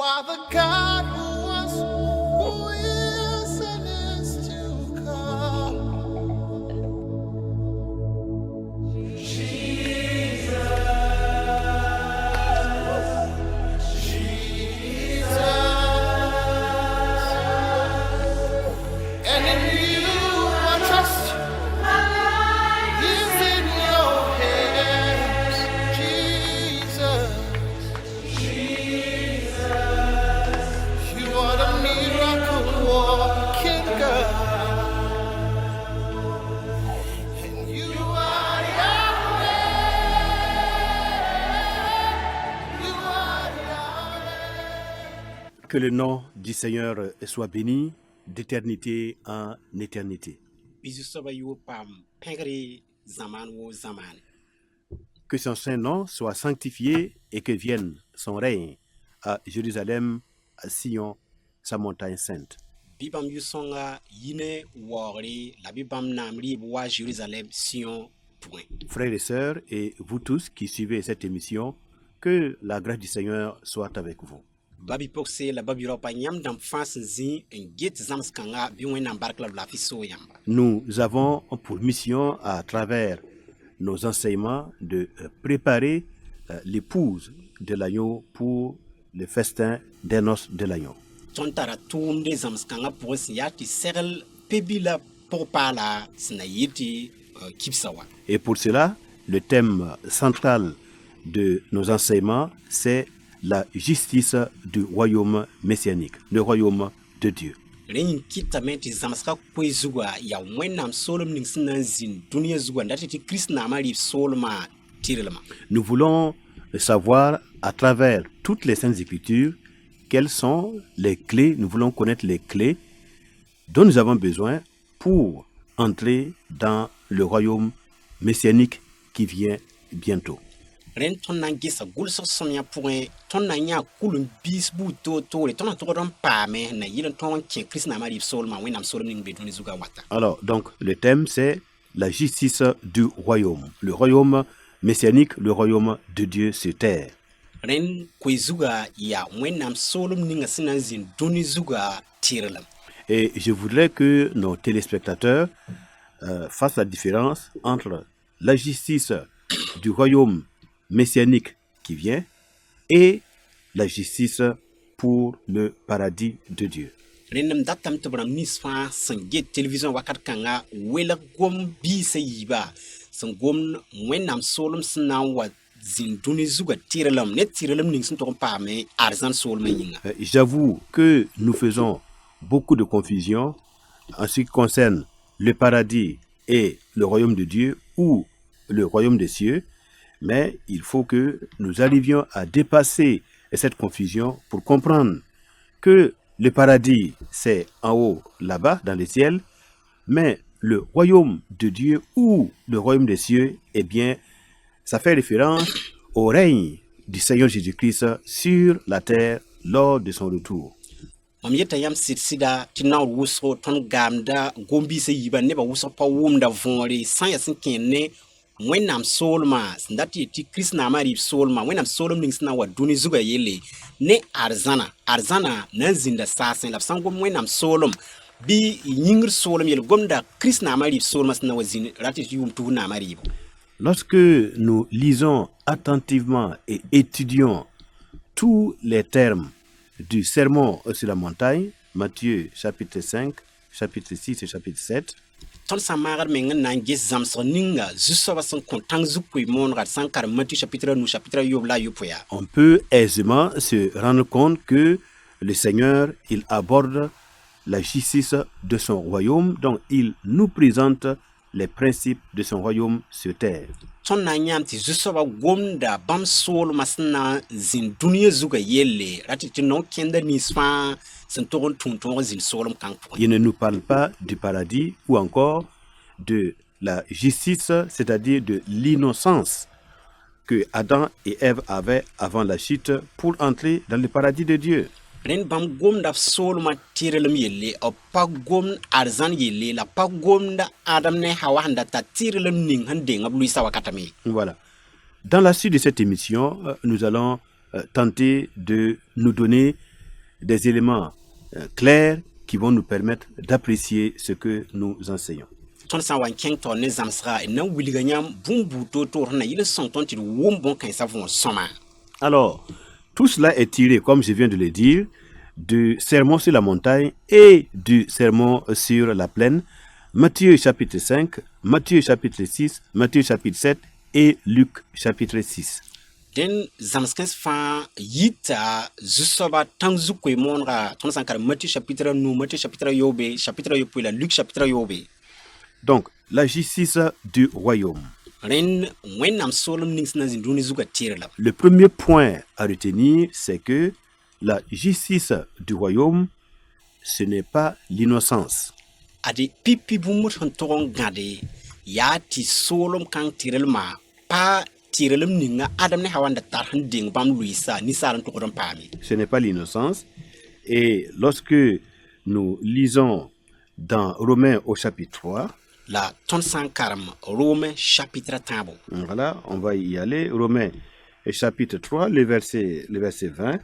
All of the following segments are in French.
are the God who was, who is, and is to come. And in you I trust. Is in your hands, Jesus. You are the miracle working God. And you are Yahweh. You are Yahweh. Que le nom du Seigneur soit béni d'éternité en éternité. Que son saint nom soit sanctifié et que vienne son règne à Jérusalem, à Sion, sa montagne sainte. Bibam yusonga yine wori la bibam namri wa Jérusalem Sion point. Frères et sœurs, et vous tous qui suivez cette émission, que la grâce du Seigneur soit avec vous. Babi pokse la babi ropa nyam dam fas zi en get zamskanga biwen nam barkla la fiso yamba. Nous avons pour mission, à travers nos enseignements, de préparer l'épouse de l'agneau pour le festin des noces de l'agneau. Tontara tum de zamskanga pour yati serel pebila pour pala snayiti kipsawa. Et pour cela, le thème central de nos enseignements, c'est la justice du royaume messianique, le royaume de Dieu. Ren kitamenti zamska kwezuga ya wenam solom ning sinanzin dunia zuga ndati Christ na mari solma tirelma. Nous voulons savoir à travers toutes les saintes écritures quelles sont les clés, nous voulons connaître les clés dont nous avons besoin pour entrer dans le royaume messianique qui vient bientôt. Ren ton nangisa gulso somya point ton nanya kulum bisbu to le ton toron pa me na yilon ton kin Christ na mari solma wenam solom ning beduni zuga wata. Alors donc le thème c'est la justice du royaume, le royaume messianique, le royaume de Dieu sur terre. Ren kwezuga ya wenam solom ning sinanzin duni zuga tirlam. Et je voudrais que nos téléspectateurs fassent la différence entre la justice du royaume messianique qui vient et la justice pour le paradis de Dieu. Renam datam to bram nisfa sange télévision wakat kanga wela gom bi sayiba sangom wenam solom sinawa zinduni zuga tiralam net tiralam ning sun to pa me arzan solom yinga. J'avoue que nous faisons beaucoup de confusion en ce qui concerne le paradis et le royaume de Dieu ou le royaume des cieux. Mais il faut que nous arrivions à dépasser cette confusion pour comprendre que le paradis, c'est en haut, là-bas, dans les ciels, mais le royaume de Dieu ou le royaume des cieux, eh bien, ça fait référence au règne du Seigneur Jésus-Christ sur la terre lors de son retour. Yeta yam sida tina wuso ton gamda gombi se yiba neba wuso pa wumda vonri san yasin kenne wenam solma ndati ti Christ na mari solma wenam solom ning sna wa duni zuga yele ne arzana nan zinda sasen la sango wenam solom bi yingir solom yele gomda Christ na mari solma sna wa zin rati yum tu na mari. Lorsque nous lisons attentivement et étudions tous les termes du sermon sur la montagne, Matthieu chapitre 5, chapitre 6 et chapitre 7, ton samagar mengen nange zamso ninga zusoba son kontang zukui monra sankar Matthieu chapitre nous chapitre yobla yopoya. On peut aisément se rendre compte que le Seigneur, il aborde la justice de son royaume, donc il nous présente les principes de son royaume sur terre. Ton nanyam ti zusoba gomda bam sol masna zin dunia zuga yelle ratiti non kenda nisfa sentoron tunton zin solom kanko. Il ne nous parle pas du paradis ou encore de la justice, c'est-à-dire de l'innocence que Adam et Ève avaient avant la chute pour entrer dans le paradis de Dieu. Ren bam gomda solma tirelum yelle o pa gom arzan yelle la pa gomda adam ne hawa handa ta tirelum ning hande ngablu sawa katami. Voilà. Dans la suite de cette émission, nous allons tenter de nous donner des éléments clairs qui vont nous permettre d'apprécier ce que nous enseignons. tõnd sã n wa n kẽng taoor ne zãmsga d na n wilga yãmb bũmb buud toor-toor sẽn na yɩl n sõng tõnd tɩ d wʋm bõn-kãensã võor sõma. Alors, tout cela est tiré, comme je viens de le dire, du sermon sur la montagne et du sermon sur la plaine, Matthieu chapitre 5, Matthieu chapitre 6, Matthieu chapitre 7 et Luc chapitre 6. Dẽn zãmskãs fãa yita zu-soaba tãng zu-koe moonega tõnd sã n karem Matthieu chapitre 9, Matthieu chapitre yobe, chapitre yopoe la Luc chapitre yobe. Donc, la justice du royaume. Rẽnd wẽnnaam soolem ning sẽn na n zĩnd dũni zugã tɩrla. Le premier point à retenir, c'est que la justice du royaume, ce n'est pas l'innocence. Ade pipi bũmb sẽn tog n gãde yaa tɩ soolem kãng tɩrlmã pa tɩrlem ninga Adam ne Hawa n da tar sẽn deng bãmb lʋɩɩsa ninsaal n tʋgd n paame. Ce n'est pas l'innocence. Et lorsque nous lisons dans Romains au chapitre 3, La tõnd sã n karem Rome chapitre tãabo. voilà, on va y aller. Romains chapitre 3, le verset 20.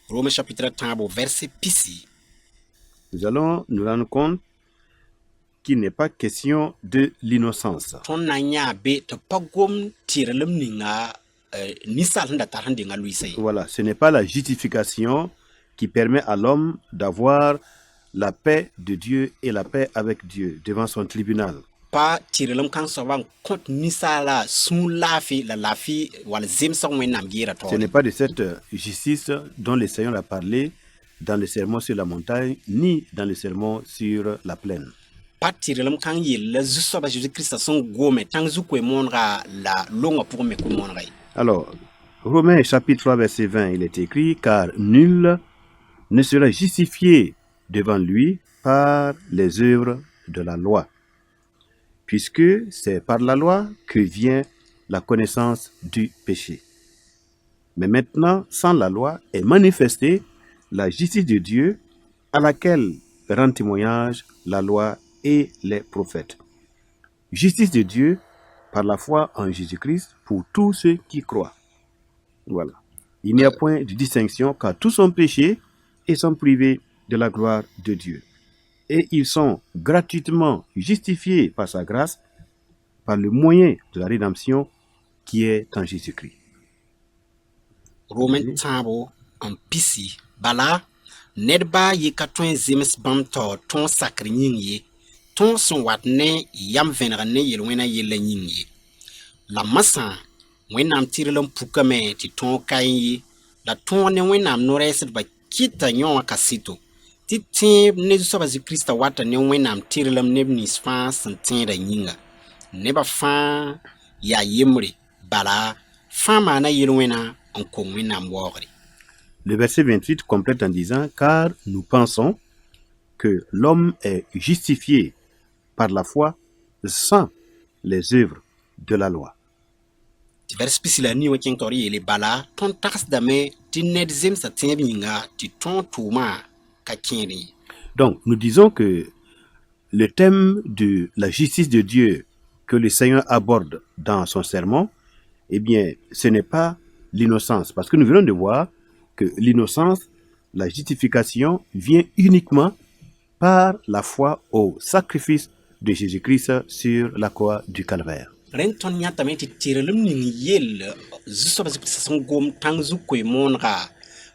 Rome chapitre tãabo verset pisi. Nous allons nous rendre compte qu'il n'est pas question de l'innocence. Tõnd na n yãa be tɩ pa gom tɩrlem ninga ninsaal sẽn da tar sẽn denga lʋɩɩsa ye. Voilà, ce n'est pas la justification qui permet à l'homme d'avoir la paix de Dieu et la paix avec Dieu devant son tribunal. Pa tɩrlem kãng soabã n kõt ninsaala sũur laafɩ la laafɩ wall zemsg wẽnnaam geera Ce taoore. n'est pas de cette justice dont le Seigneur a parlé dans le sermon sur la montagne, ni dans le sermon sur la plaine. Pa tɩrlem kãng yell la zu-soaba Jésus-Christ sẽn gome tãng zu-koe moonega la longã pʋgẽ me koe moonega ye. Alors, Romains chapitre 3, verset 20, il est écrit, car nul ne sera justifié devant lui par les œuvres de la loi, puisque c'est par la loi que vient la connaissance du péché. Mais maintenant, sans la loi, est manifestée la justice de Dieu à laquelle rend témoignage la loi et les prophètes. Justice de Dieu par la foi en Jésus-Christ pour tous ceux qui croient. Voilà. Il n'y a point de distinction car tous sont péchés et sont privés de la gloire de Dieu. Et ils sont gratuitement justifiés par sa grâce par le moyen de la rédemption qui est en Jésus-Christ. Rome tãabo n pisi bala ned baa yi ka tõe n zems bãmb taoor tõog sakr yĩng ye tõog sẽn wat ne yam vẽneg ne yel-wẽna yella yĩng ye la masã wẽnnaam tɩrl n pukame tɩ tõog ka ye la tõog ne wẽnnaam no-rɛɛsdbã kɩta yõ wã ka sɩto tɩ tẽeb ne zu-soaba Zu-Krista wata ne wẽnnaam tɩrlem neb nins fãa sẽn tẽedã yĩnga nebã fãa yaa yembre bala fãa maana yel-wẽna n kong wẽnnaam waoogre. Le verset 28 complète en disant, car nous pensons que l'homme est justifié par la foi sans les œuvres de la loi. Tɩ vers pisi la nii wã kẽng taoor yeele bala tõnd tagsdame tɩ ned zemsa tẽeb yĩnga tɩ tõog tʋʋmã ka kẽed ye. Donc, nous disons que le thème de la justice de Dieu que le Seigneur aborde dans son sermon, eh bien, ce n'est pas l'innocence. Parce que nous venons de voir que l'innocence, la justification, vient uniquement par la foi au sacrifice de Jésus-Christ sur la croix du Calvaire. Rẽnd tõnd yãtame tɩ tɩrlem ning yell zu-soaba Zu-Krista sẽn gom tãng zu-koe moonega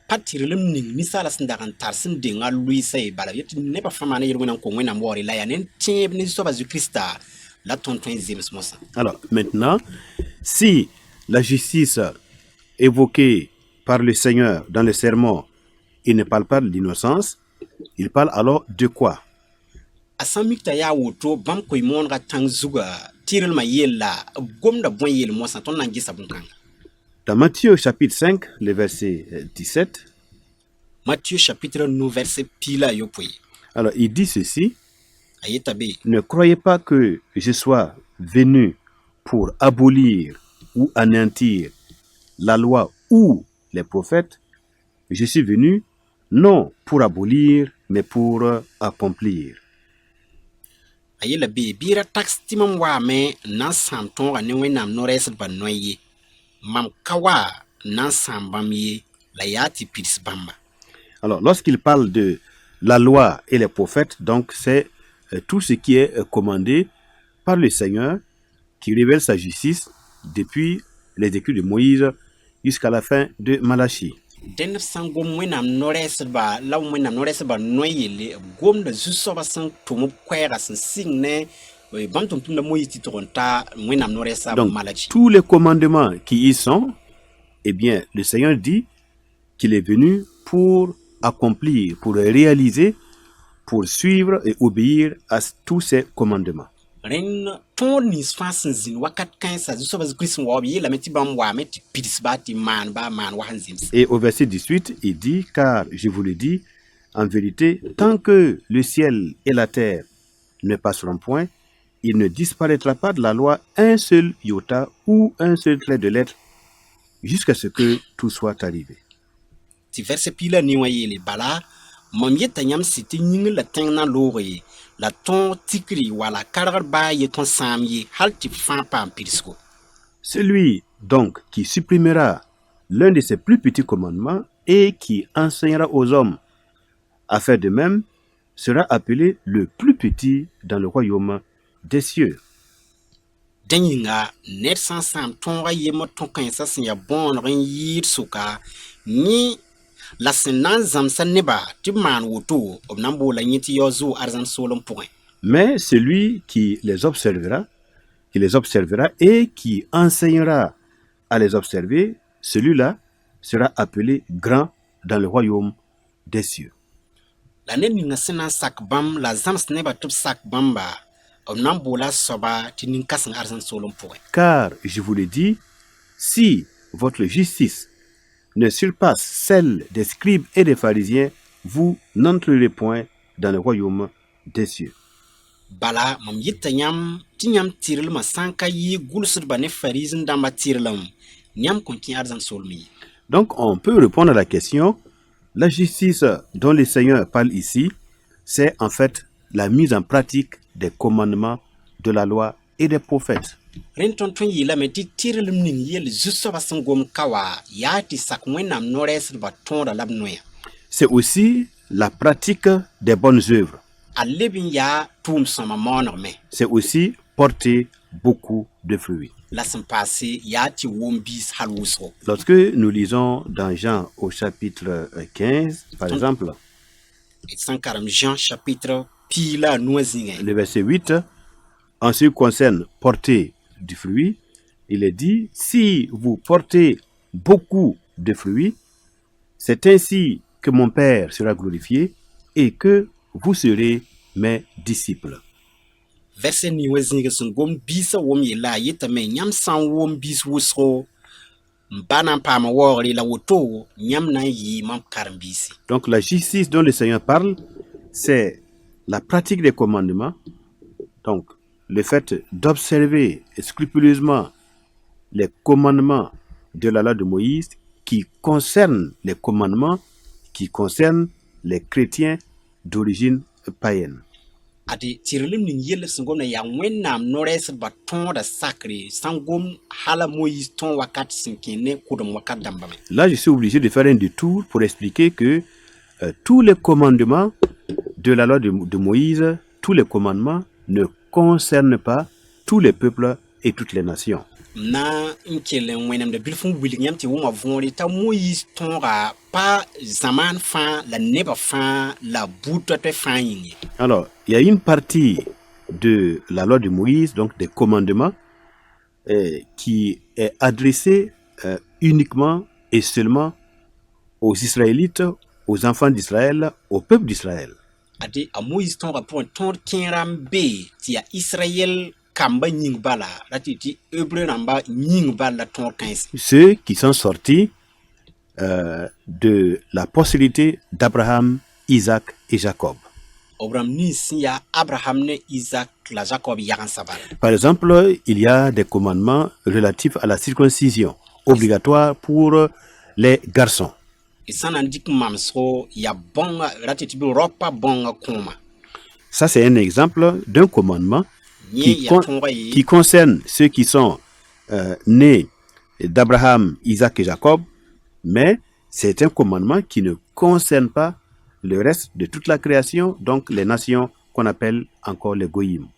pa tɩrlem ning ninsaala sẽn dag n tar sẽn denga lʋɩɩsa ye bala yetɩ nebã fãa maana yel-wẽna n kong wẽnnaam waoore la yaa ne tẽeb ne zu-soaba Zu-Krista la tõnd tõe n zems mosã. Alors, maintenant, si la justice évoquée par le Seigneur dans le sermon, il ne parle pas de l'innocence, il parle alors de quoi? A sã n mik t'a yaa woto bãmb koe moonega tãng zugã tɩrlmã yella b gomda bõe yel mosã tõnd na n gesa bõn-kãnga. Dans Matthieu chapitre 5, le verset 17, Matthieu chapitre 9 verset pila yopoe. alors il dit ceci, A yeta be ne croyez pas que je sois venu pour abolir ou anéantir la loi ou les prophètes. Je suis venu non pour abolir, mais pour accomplir. a yela be bɩ ra tags tɩ mam waame n na n sãam tõoga ne wẽnnaam no-rɛɛsdbã noɛ ye mam ka wa n na n sãam bãmb ye la yaa tɩ pids bãmba. Alors, lorsqu'il parle de la loi et les prophètes, donc c'est tout ce qui est commandé par le Seigneur qui révèle sa justice depuis les écrits de Moïse jusqu'à la fin de Malachie. dẽnd b sẽn gom wẽnnaam no-rɛɛsdba la wẽnnaam no-rɛɛsdba noy-yelle b gomda zu-soabã sẽn tʋm b koɛɛga sẽn sɩng ne bãmb tʋm-tʋmda Moïse tɩ tʋg n ta wẽnnaam no-rɛɛsa Donc, Malachie. tous les commandements qui y sont, eh bien, le Seigneur dit qu'il est venu pour accomplir, pour réaliser, pour suivre et obéir à tous ces commandements. rẽnd tõod nins fãa sẽn zĩnd wakat kãensa zu-soabã Kirist sẽn waob yeelame tɩ bãmb waame tɩ pidsba tɩ maanba maan wa sẽn zems. Et au verset 18, il dit, car je vous le dis, en vérité, tant que le ciel et la terre ne passeront point, il ne disparaîtra pas de la loi un seul iota ou un seul trait de lettre jusqu'à ce que tout soit arrivé. Tɩ verset piila ne wã yeele bala mam yeta yãmb sɩ tɩ yĩngr la tẽng na looge ye la tõog tikri wala kargr baa ye tõnd sãam ye hal tɩ b fãa paam pidsgo. Celui donc qui supprimera l'un de ses plus petits commandements et qui enseignera aux hommes à faire de même sera appelé le plus petit dans le royaume des cieux. Dẽ yĩnga ned sã n sãam tõogã yembr tõ-kãensã sẽn ya bõoneg n yɩɩd sʋka yẽ la sẽn na n zãmsa neba tɩ b maan woto b na n boola yẽ tɩ yao zoo arzãn soolem pʋgẽ. Mais celui qui les observera et qui enseignera à les observer, celui-là sera appelé grand dans le royaume des cieux. La ned ninga sẽn na n sak bãmb la zãms neba tɩ b sak bãmba b na n boola soaba tɩ nin-kãseng arzãn soolem pʋgẽ. Car, je vous le dis, si votre justice ne surpasse celle des scribes et des pharisiens, vous n'entrerez point dans le royaume des cieux. Bala mam yɩta yãmb tɩ yãmb tɩrlmã sã n ka yɩ gʋlsdba ne farizm dãmbã tɩrlem yãmb kõn kẽ arzãn soolem ye. Donc, on peut répondre à la question, la justice dont le Seigneur parle ici, c'est en fait la mise en pratique des commandements de la loi et des prophètes. Rẽnd tõnd tõe n yeelame tɩ tɩrlem ning yell zu-soabã sẽn gom ka wa yaa tɩ sak wẽnnaam no-rɛɛsdbã tõoda la b noya. C'est aussi la pratique des bonnes œuvres. A leb n yaa tʋʋm-sõma maanegme C'est aussi porter beaucoup de fruits. la sẽn paase yaa tɩ wom-biis hal wʋsgo. Lorsque nous lisons dans Jean au chapitre 15, par exemple, D sẽn karem Jean chapitre pii la a nu-a zĩngẽ le verset 8, en ce qui concerne porter du fruit, il est dit, si vous portez beaucoup de fruits, c'est ainsi que mon Père sera glorifié et que vous serez mes disciples. verset ni wa zĩig sẽn gom biisã wʋm yella a yetame yãmb sã n wʋm biis wʋsgo n ba na n paama waoogre la woto yãmb na n yɩɩ mam karen-biisi. Donc la justice dont le Seigneur parle, c'est la pratique des commandements, donc le fait d'observer scrupuleusement les commandements de la loi de Moïse qui concernent les commandements qui concernent les chrétiens d'origine païenne. Ade tɩrlem ning yell sẽn gomda yaa wẽnnaam no-rɛɛsdbã tõoda sakre sãn gom hala Moïse tõog wakat sẽn kẽ ne kʋdem wakat dãmbame. Là, je suis obligé de faire un détour pour expliquer que tous les commandements de la loi de Moïse, tous les commandements ne concernent pas tous les peuples et toutes les nations. Na n kell n wẽnemda bilf n wilg yãmb tɩ wʋma võore t'a Moïse tõoga pa zamaan fãa la neba fãa la buta tõe fãa yĩng ye. Alors, il y a une partie de la loi de Moïse, donc des commandements, qui est adressée uniquement et seulement aux Israélites, aux enfants d'Israël, au peuple d'Israël. Ade a Moïse tõoga pʋgẽ tõod kẽera n be tɩ yaa Israyɛl kamba yĩng bala la tɩ tɩ Hébreu rãmba yĩng bala la tõod kãense. Ceux qui sont sortis de la postérité d'Abraham, Isaac et Jacob. B rãmb nins sẽn yaa Abraham ne Isaac la Jacob yagensã bala. Par exemple, il y a des commandements relatifs à la circoncision, obligatoire pour les garçons. D sã na n dɩk mamsgo yaa bõnga ra tɩ tɩ bɩ raopa bõnga kõoma. Ça, c'est un exemple d'un commandement Yẽ yaa tõoga ye qui concerne ceux qui sont nés d'Abraham, Isaac et Jacob, mais c'est un commandement qui ne concerne pas le reste de toute la création, donc les nations qu'on appelle encore les goïms.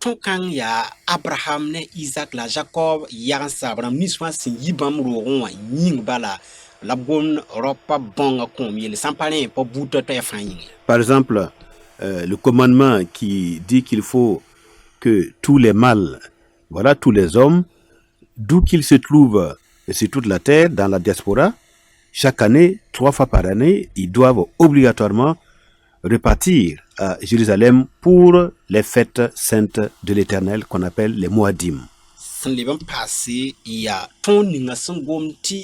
tõog kãng yaa abraham ne isak la jacob yag n sabram nins fãa sẽn yi bãmb roogẽ wã yĩng bala la b gomd rao pa bãonga kõom yelle sãn pa rẽ pa buudã toɛɛ fãa yĩnge. Par exemple, le commandement qui dit qu'il faut que tous les mâles, voilà, tous les hommes, d'où qu'ils se trouvent sur toute la terre, dans la diaspora, chaque année, 3 fois par année, ils doivent obligatoirement repartir à Jérusalem pour les fêtes saintes de l'Éternel qu'on appelle les Moadim. sẽn leb n paase yaa tõog ninga sẽn gomd tɩ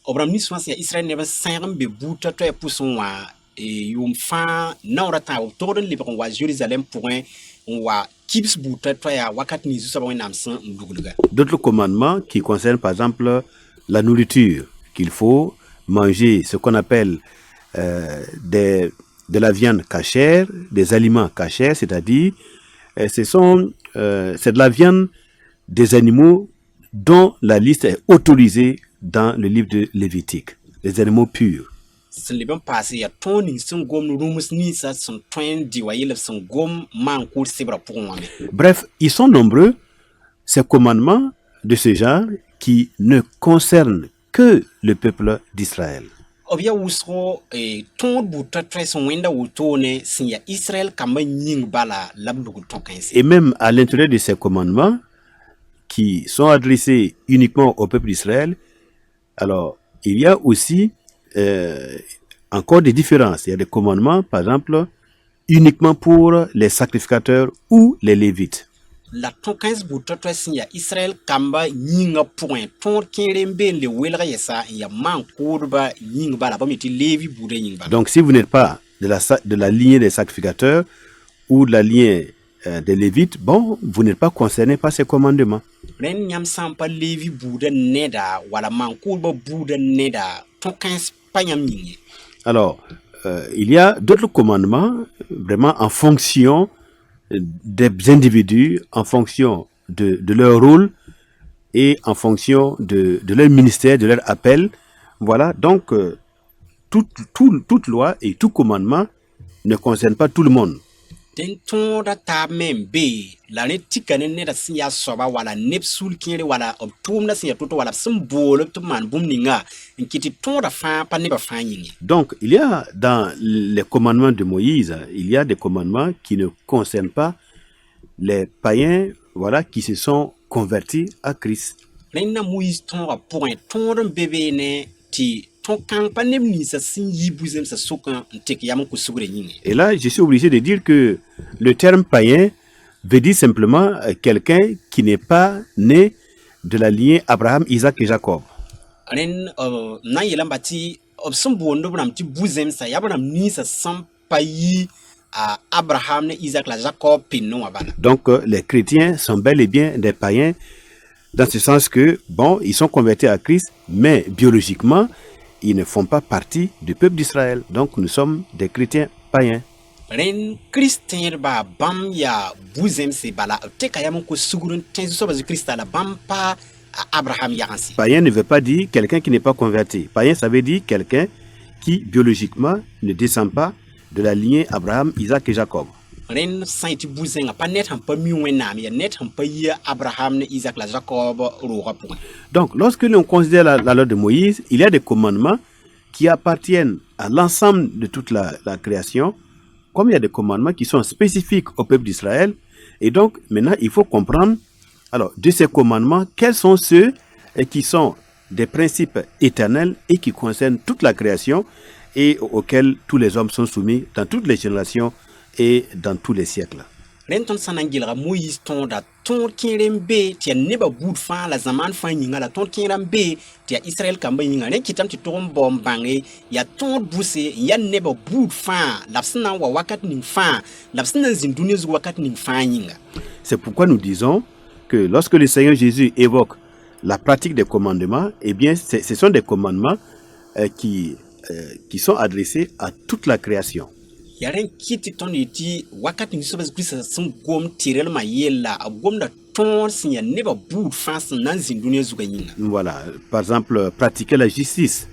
b rãmb nins fãa sẽn yaa israɛl neb n sẽg n be buudã toɛɛ pʋsẽ wã yʋʋm fãa naoorã tãag b togd n lebg n wa Jérusalem pʋgẽ n wa kibs buudã toɛɛa wakat nins zu-soabã wẽnnaam sẽn n luglga. D'autres commandements qui concernent par exemple la nourriture, qu'il faut manger ce qu'on appelle de la viande cachère, des aliments cachères, c'est-à-dire c'est de la viande des animaux dont la liste est autorisée dans le livre de Lévitique, les animaux purs. sẽn leb n paase yaa tõog ning sẽn gomd rũms ninsã sẽn tõe n dɩ wa yell b sẽn gom maan-kʋʋd sebrã pʋgẽ wã me. Bref, ils sont nombreux, ces commandements de ce genre qui ne concernent que le peuple d'Israël. b yaa wʋsgo tõod buudã toɛ sẽn wẽnda wotone sẽn yaa israɛl kambã yĩng bala la b lugd tõk-kãense. Et même à l'intérieur de ces commandements qui sont adressés uniquement au peuple d'Israël, alors il y a aussi encore des différences. Il y a des commandements, par exemple, uniquement pour les sacrificateurs ou les lévites. La tõk-kãens buudã toɛ sẽn yaa israɛl kambã yĩngã pʋgẽ tõod kẽere n been le welga yɛsa n yaa maan-kʋʋdbã yĩng bala pa me tɩ levi buudã yĩng bala. Donc si vous n'êtes pas de la lignée des sacrificateurs ou de la lignée des lévites, bon, vous n'êtes pas concerné par ces commandements. rẽnd yãmb sã n pa levi buudã neda wala maan-kʋʋdbã buudã neda tõk-kãens pa yãmb yĩnge. Alors, il y a d'autres commandements vraiment en fonction des individus, en fonction de leur rôle et en fonction de leur ministère, de leur appel. Voilà, donc toute loi et tout commandement ne concerne pas tout le monde. Dẽn tõoda taab me n be la rẽ tika ne neda sẽn yaa soaba wala neb sul kẽere wala b tʋʋmdã sẽn yaa to-to wala b sẽn bool b tɩ b maan bũmb ninga n kɩ tɩ tõoda fãa pa nebã fãa yĩnge. Donc, il y a dans les commandements de Moïse, il y a des commandements qui ne concernent pas les païens, voilà, qui se sont convertis à Christ. Rẽnd na Moïse tõogã pʋgẽ tõod n be beene tɩ tõg-kãng pa neb ninsã sẽn yi bu-zẽmsã sʋkã n tek yam n kʋ sugrã yĩnge. Et là, je suis obligé de dire que le terme païen veut dire simplement quelqu'un qui n'est pas né de la lignée Abraham, Isaac et Jacob. Rẽnd na n yeelame tɩ b sẽn boond b rãmb tɩ bu-zẽmsã yaa b rãmb ninsã sẽn pa yi Abraham ne Isaac la Jacob pĩnd wã bala. Donc, les chrétiens sont bel et bien des païens, dans ce sens que, bon, ils sont convertis à Christ, mais biologiquement, ils ne font pas partie du peuple d'Israël. Donc, nous sommes des chrétiens païens. Rẽnd Kirist tẽedbã bãmb yaa bu-zẽmse bala b teka yam n kʋ sugr n tẽ zu-soabã zu Kiristã la bãmb pa Abraham yagense. Païen ne veut pas dire quelqu'un qui n'est pas converti. Païen, ça veut dire quelqu'un qui, biologiquement, ne descend pas de la lignée Abraham, Isaac et Jacob. Rẽnd sã n tɩ bu-zẽngã pa ned sẽn pa mi Wẽnnaam yaa ned sẽn pa yi Abraham ne Isaac la Jacob roogã pʋgẽ. Donc, lorsque l'on considère la loi de Moïse, il y a des commandements qui appartiennent à l'ensemble de toute la création, comme il y a des commandements qui sont spécifiques au peuple d'Israël. Et donc, maintenant, il faut comprendre, alors, de ces commandements, quels sont ceux qui sont des principes éternels et qui concernent toute la création et auxquels tous les hommes sont soumis dans toutes les générations et dans tous les siècles. Rẽnd tõnd sã n na n gɩlga Moïse tõoda tõod kẽer n be tɩ yaa nebã buud fãa la zamaan fãa yĩnga la tõod kẽer n be tɩ yaa Israɛl kambã yĩnga rẽ kɩtame tɩ tog n bao n bãnge yaa tõod bʋse n yaa nebã buud fãa la b sẽn na n wa wakat ning fãa la b sẽn na n zĩnd dũniyã zug wakat ning fãa yĩnga. C'est pourquoi nous disons que lorsque le Seigneur Jésus évoque la pratique des commandements, eh bien, ce sont des commandements qui sont adressés à toute la création. yaa rẽn kɩt tɩ tõnd yetɩ wakat ning zu-soabã zu Kiristã sẽn gom tɩrlmã yella b gomda tõod sẽn yaa nebã buud fãa sẽn na n zĩnd dũniyã zugã yĩnga. Voilà, par exemple, pratiquer la justice.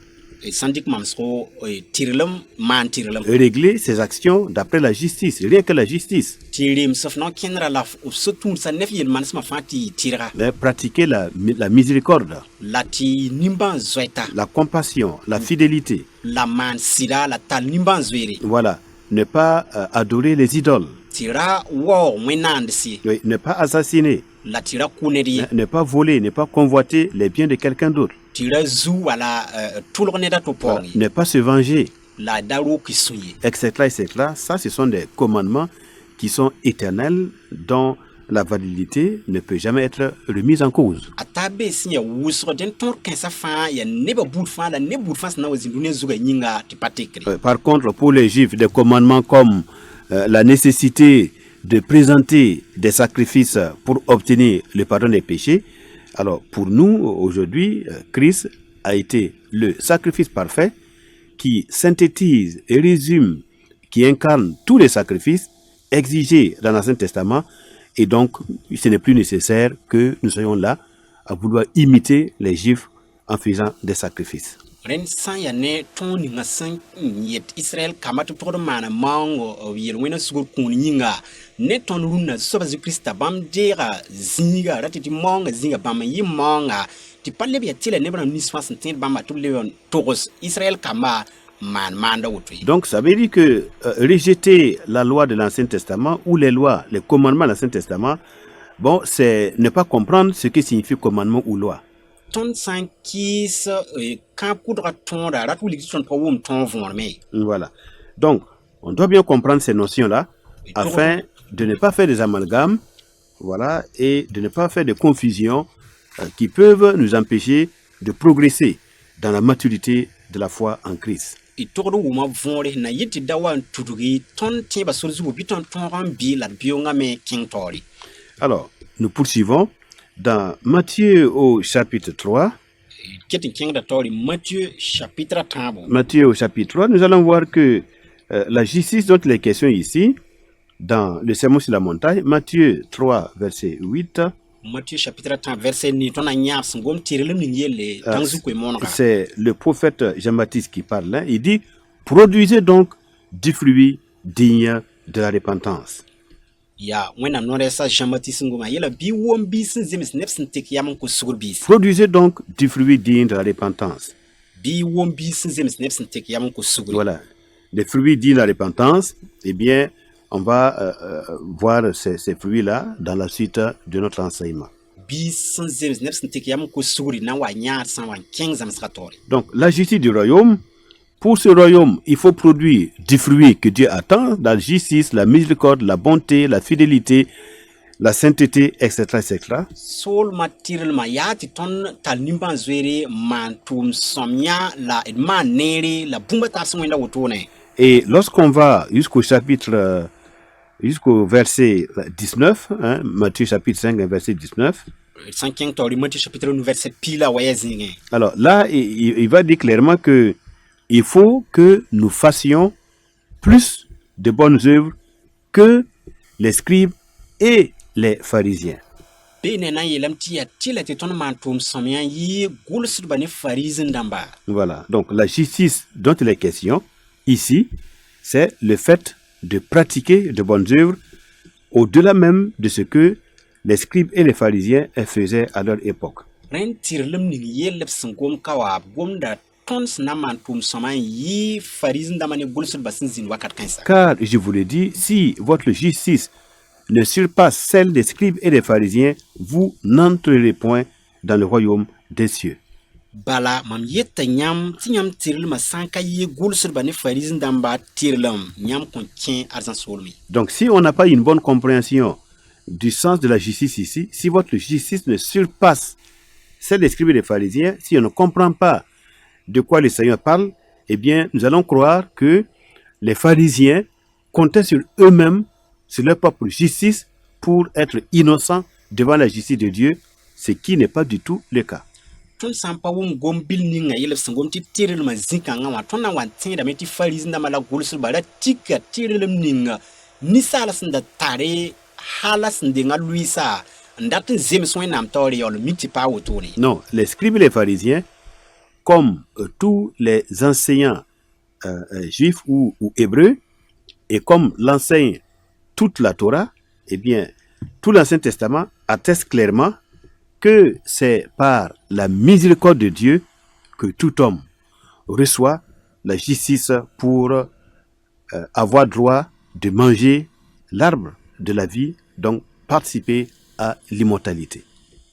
sãn dɩk mamsgo tɩrlem maan tɩrlem régler ses actions d'après la justice, rien que la justice. tɩ rems f na kẽndra la f so tũudsa nef yel-manesmã fãa tɩ tɩrga Mais pratiquer la miséricorde, la tɩ nimbã zoɛta la compassion, la fidélité. la maan sɩda la tall nimbã zoeere Voilà, ne pas adorer les idoles, tɩ ra waoog wẽnnaandse oui, ne pas assassiner, la tɩ ra kʋ ned ye ne pas voler, ne pas convoiter les biens de quelqu'un d'autre, tɩ ra zu wala tʋlg neda tɩ voilà, paoog ye ne pas se venger, la da rook y sũ ye etc., etc. Ça, ce sont des commandements qui sont éternels, dont la validité ne peut jamais être remise en cause. a taa bee sẽn ya wʋsg dẽn tõod kãensã fãa yaa nebã buud fãa la neb buud fãa sẽn na wa zĩnd dũniyã zugã yĩnga tɩ pa tekre Par contre, pour les Juifs, des commandements comme la nécessité de présenter des sacrifices pour obtenir le pardon des péchés, alors pour nous, aujourd'hui, Christ a été le sacrifice parfait qui synthétise et résume, qui incarne tous les sacrifices exigés dans l'Ancien Testament, et donc ce n'est plus nécessaire que nous soyons là à vouloir imiter les Juifs en faisant des sacrifices. rẽnd sã n yaa ne tõog ninga sẽn yet israɛl kama tɩ b togd n maana maoongo b yel-wẽnã sugr kũun yĩnga ne tõnd rũnnã soaba zu-kiristã bãmb deega zĩiga ra tɩ tɩ maoongã zĩiga bãmb n yɩ maoonga tɩ pa leb yaa tɩ la neb rãmb nins fãa sẽn tẽed bãmba tɩ b leb n togs israɛl kamba n maan maanda woto ye Donc ça veut dire que rejeter la loi de l'Ancien Testament ou les lois, les commandements de l'Ancien Testament, bon, c'est ne pas comprendre ce que signifie commandement ou loi. tõnd sã n kɩɩs kãab kʋdga tõoda rat wilg tɩ tõnd pa wʋm tõog võorme ye Voilà. Donc, on doit bien comprendre ces notions-là afin de ne pas faire des amalgames, voilà, et de ne pas faire de confusions qui peuvent nous empêcher de progresser dans la maturité de la foi en Christ. y togd wʋma võore na yɩ tɩ da wa n tudgi tõnd tẽebã sor zugu bɩ tõnd tõog n bɩ la d beoongame kẽng taoore Alors, nous poursuivons dans Matthieu au chapitre 3. ket n kẽngda taoore Matthieu chapitre tãabo Matthieu au chapitre 3, nous allons voir que la justice dont il est question ici, dans le sermon sur la montagne, Matthieu 3, verset 8, Matthieu chapitre 10 verset 9 tõnd na yãab sẽn gom tɩrlem ning yelle tãng zug koe-moonega c'est le prophète Jean-Baptiste qui parle. Hein. Il dit, produisez donc du fruit digne de la repentance. yaa wẽnnaam no-rɛɛsã Jean-Baptiste n goma yela bɩ wom bɩ sẽn zems neb sẽn tek yam n kʋ sugr biis Produisez donc du fruit digne de la repentance. bɩ wom bɩ sẽn zems neb sẽn tek yam n kʋ sugr Voilà. Les fruits dignes de la repentance, eh bien, on va voir ces fruits-là dans la suite de notre enseignement. bɩ sẽn zems neb sẽn tek yam n kʋ sugri na n wa yãad sã n wa n kẽng zãmsgã taoore Donc, la justice du royaume, pour ce royaume, il faut produire du fruit que Dieu attend, la justice, la miséricorde, la bonté, la fidélité, la sainteté, etc., etc. soolmã tɩrlmã yaa tɩ tõnd tall nimbã zoeere n maan tʋʋm sõmyã la d maan neere la bũmba taab sẽn wẽnda wotone Et lorsqu'on va jusqu'au chapitre, jusqu'au verset 19, hein, Matthieu chapitre 5, verset 19, sã n kẽng taoore Matthieu chapitre 9 verset pila wa yaa zĩigẽ alors là, il va dire clairement que il faut que nous fassions plus de bonnes œuvres que les scribes et les pharisiens. bee ne na n yeelame tɩ yaa tɩ la tɩ tõnd maan tʋʋm sõmyã yɩ gʋlsdbã ne fariisẽ dãmba Voilà. Donc la justice dont il est question ici, c'est le fait de pratiquer de bonnes œuvres au-delà même de ce que les scribes et les pharisiens faisaient à leur époque. rẽnd tɩrlem ning yell b sẽn gom ka wa b gomda tõnd sẽn na n maan tʋʋm sõma n yɩ fariisẽ dãmbã ne gʋlsdbã sẽn zĩnd wakat kãensa Car, je vous le dis, si votre justice ne surpasse celle des scribes et des pharisiens, vous n'entrerez point dans le royaume des cieux. bala mam yeta yãmb tɩ yãmb tɩrlmã sã n ka yɩ gʋlsdbã ne fariisẽ dãmba tɩrlem yãmb kõn kẽ arzãn soolme Donc, si on n'a pas une bonne compréhension du sens de la justice ici, si votre justice ne surpasse celle des scribes et des pharisiens, si on ne comprend pas de quoi le Seigneur parle, eh bien, nous allons croire que les pharisiens comptaient sur eux-mêmes, sur leur propre justice, pour être innocents devant la justice de Dieu, ce qui n'est pas du tout le cas. tõnd sã n pa wʋm gom bil ninga yel b sẽn gom tɩ tɩrlmã zĩ-kãngã wã tõnd na n wa n tẽedame tɩ fariisẽ dãmbã la gʋlsdbã ra tika tɩrlem ninga ninsaala sẽn da tare hala sẽn denga luɩɩsa n dat n zems wẽnnaam taoore yaool mik tɩ paa wotone Non, les scribes et les pharisiens comme tous les enseignants juifs ou hébreux, et comme l'enseigne toute la Torah, eh bien, tout l'Ancien Testament atteste clairement que c'est par la miséricorde de Dieu que tout homme reçoit la justice pour avoir droit de manger l'arbre de la vie, donc participer à l'immortalité.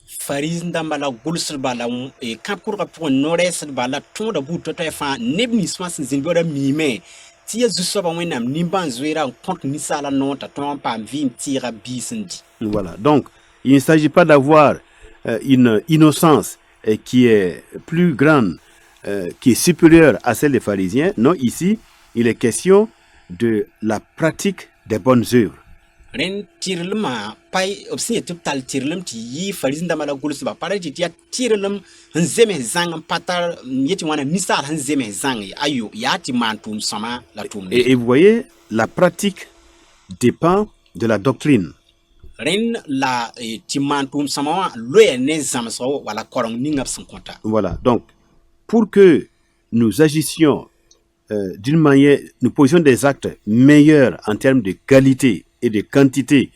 Faris ndamba la gulsel bala e kapurga pour nores bala tonda buto ta fa nebni swans zinbora mime tia zuso ba wenam nimban zwera compte ni sala non ta ton pa vim tira bisindi. Voilà, donc il ne s'agit pas d'avoir une innocence qui est plus grande, qui est supérieure à celle des pharisiens. Non, ici, il est question de la pratique des bonnes œuvres. Ren tirlma pai obsin yetub tal tirlm ti yi faris ndamba la gulsel ba para ti tia tirlm nzeme zang patar yeti wana misal nzeme zang ayo yati mantum sama la tum. Et vous voyez, la pratique dépend de la doctrine. Ren la ti mantum sama loye ne zamso wala korong ningap son konta. Voilà, donc, pour que nous agissions d'une manière, nous posions des actes meilleurs en termes de qualité et de quantité,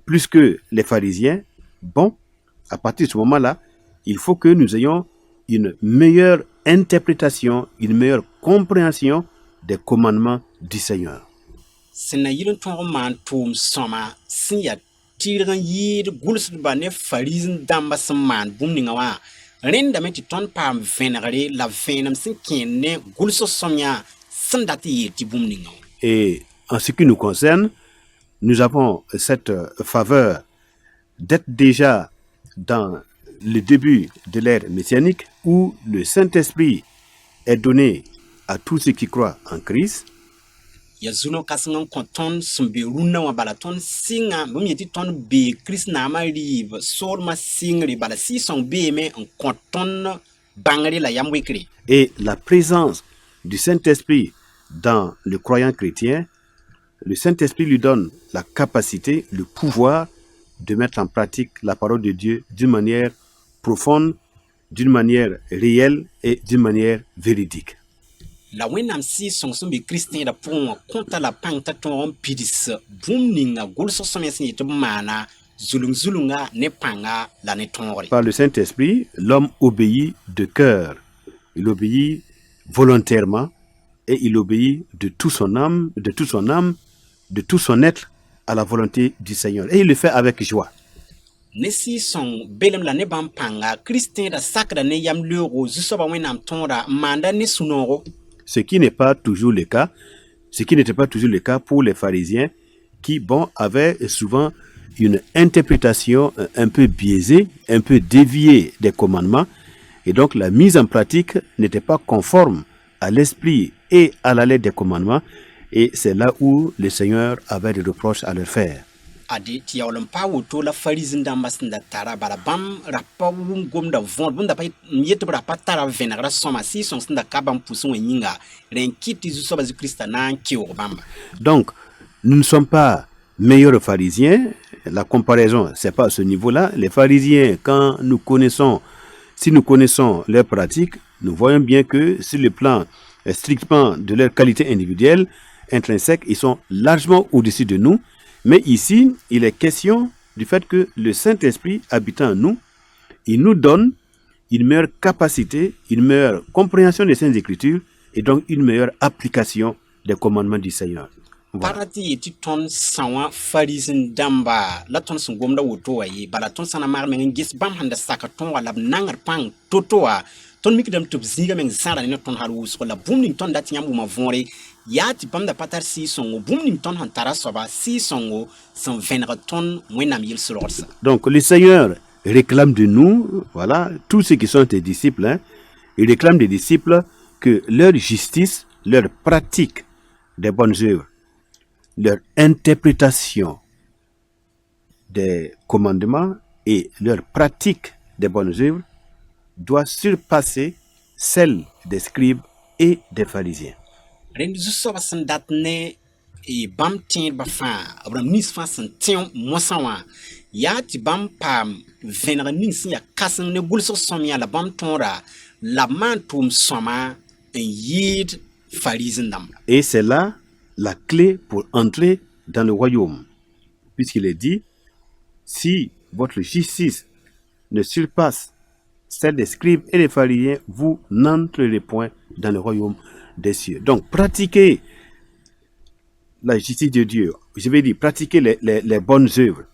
plus que les pharisiens, bon, à partir de ce moment-là, il faut que nous ayons une meilleure interprétation, une meilleure compréhension des commandements du Seigneur. Sina yilin ton mantum sama sin ya tirgan yir guls ba ne farizin damba man bumninga wa ren da meti ton pam venare la venam sin kenne gulso somya sandati ti bumninga. Et en ce qui nous concerne, nous avons cette faveur d'être déjà dans le début de l'ère messianique où le Saint-Esprit est donné à tous ceux qui croient en Christ. Ya zuno kasangan konton sumbe runa wa balaton singa bumyeti ton be Chris na ma rive sol ma singri bala si son be me en konton bangari la yamwekri. Et la présence du Saint-Esprit dans le croyant chrétien, le Saint-Esprit lui donne la capacité, le pouvoir de mettre en pratique la parole de Dieu d'une manière profonde, d'une manière réelle et d'une manière véridique. La wenam si son sumbe Christian da pon konta la pangta ton pidis bumninga gulso somesi to mana zulunga ne panga la ne tonri. Par le Saint-Esprit, l'homme obéit de cœur. Il obéit volontairement et il obéit de toute son âme, de tout son être à la volonté du Seigneur. Et il le fait avec joie. Nesi son belem la ne bam panga Christian da sakra ne yam leuro zusoba wenam tonra manda ne sunoro. Ce qui n'est pas toujours le cas, ce qui n'était pas toujours le cas pour les pharisiens qui, bon, avaient souvent une interprétation un peu biaisée, un peu déviée des commandements. Et donc, la mise en pratique n'était pas conforme à l'esprit et à la lettre des commandements. Et c'est là où le Seigneur avait des reproches à leur faire. Adi ti yawlam pa woto la farizin da masinda tara bala bam rapa wum gomda von bunda pa yete rapa tara venagra soma si son sinda kabam pusun yinga ren kiti zu soba zu Christa na kiwo bamba. Donc, nous ne sommes pas meilleurs pharisiens. La comparaison, c'est pas à ce niveau-là. Les pharisiens, quand nous connaissons, si nous connaissons leurs pratiques, nous voyons bien que sur le plan strictement de leur qualité individuelle, intrinsèque, ils sont largement au-dessus de nous. Mais ici, il est question du fait que le Saint-Esprit habitant en nous, il nous donne une meilleure capacité, une meilleure compréhension des Saintes Écritures et donc une meilleure application des commandements du Seigneur. Voilà. Parati ti ton sawa farizin damba la ton sun gomda woto waye bala ton sana mar men gis bam handa saka ton wala nangar pang totoa ton mikdam tub zinga men sara ne ton haru so la bumning ton dati nyamu ma vonre yati bam da patar si songo bumning ton hantara soba si songo son venra ton mwenam yil surorsa. Donc le Seigneur réclame de nous, voilà, tous ceux qui sont tes disciples, hein, il réclame des disciples que leur justice, leur pratique des bonnes œuvres, leur interprétation des commandements et leur pratique des bonnes œuvres doit surpasser celle des scribes et des pharisiens. Rendu soba sandat ne e bam tien ba fa abram nis fa san tien mosawa ya ti bam pam venra nis ya kasan ne gulso somya la bam tonra la maan tʋʋm sõma n yɩɩd farisẽndãmba. Et c'est là la clé pour entrer dans le royaume. Puisqu'il est dit, si votre justice ne surpasse celle des scribes et des pharisiens, vous n'entrerez point dans le royaume des cieux. Donc, pratiquer la justice de Dieu, je vais dire, pratiquer les bonnes œuvres,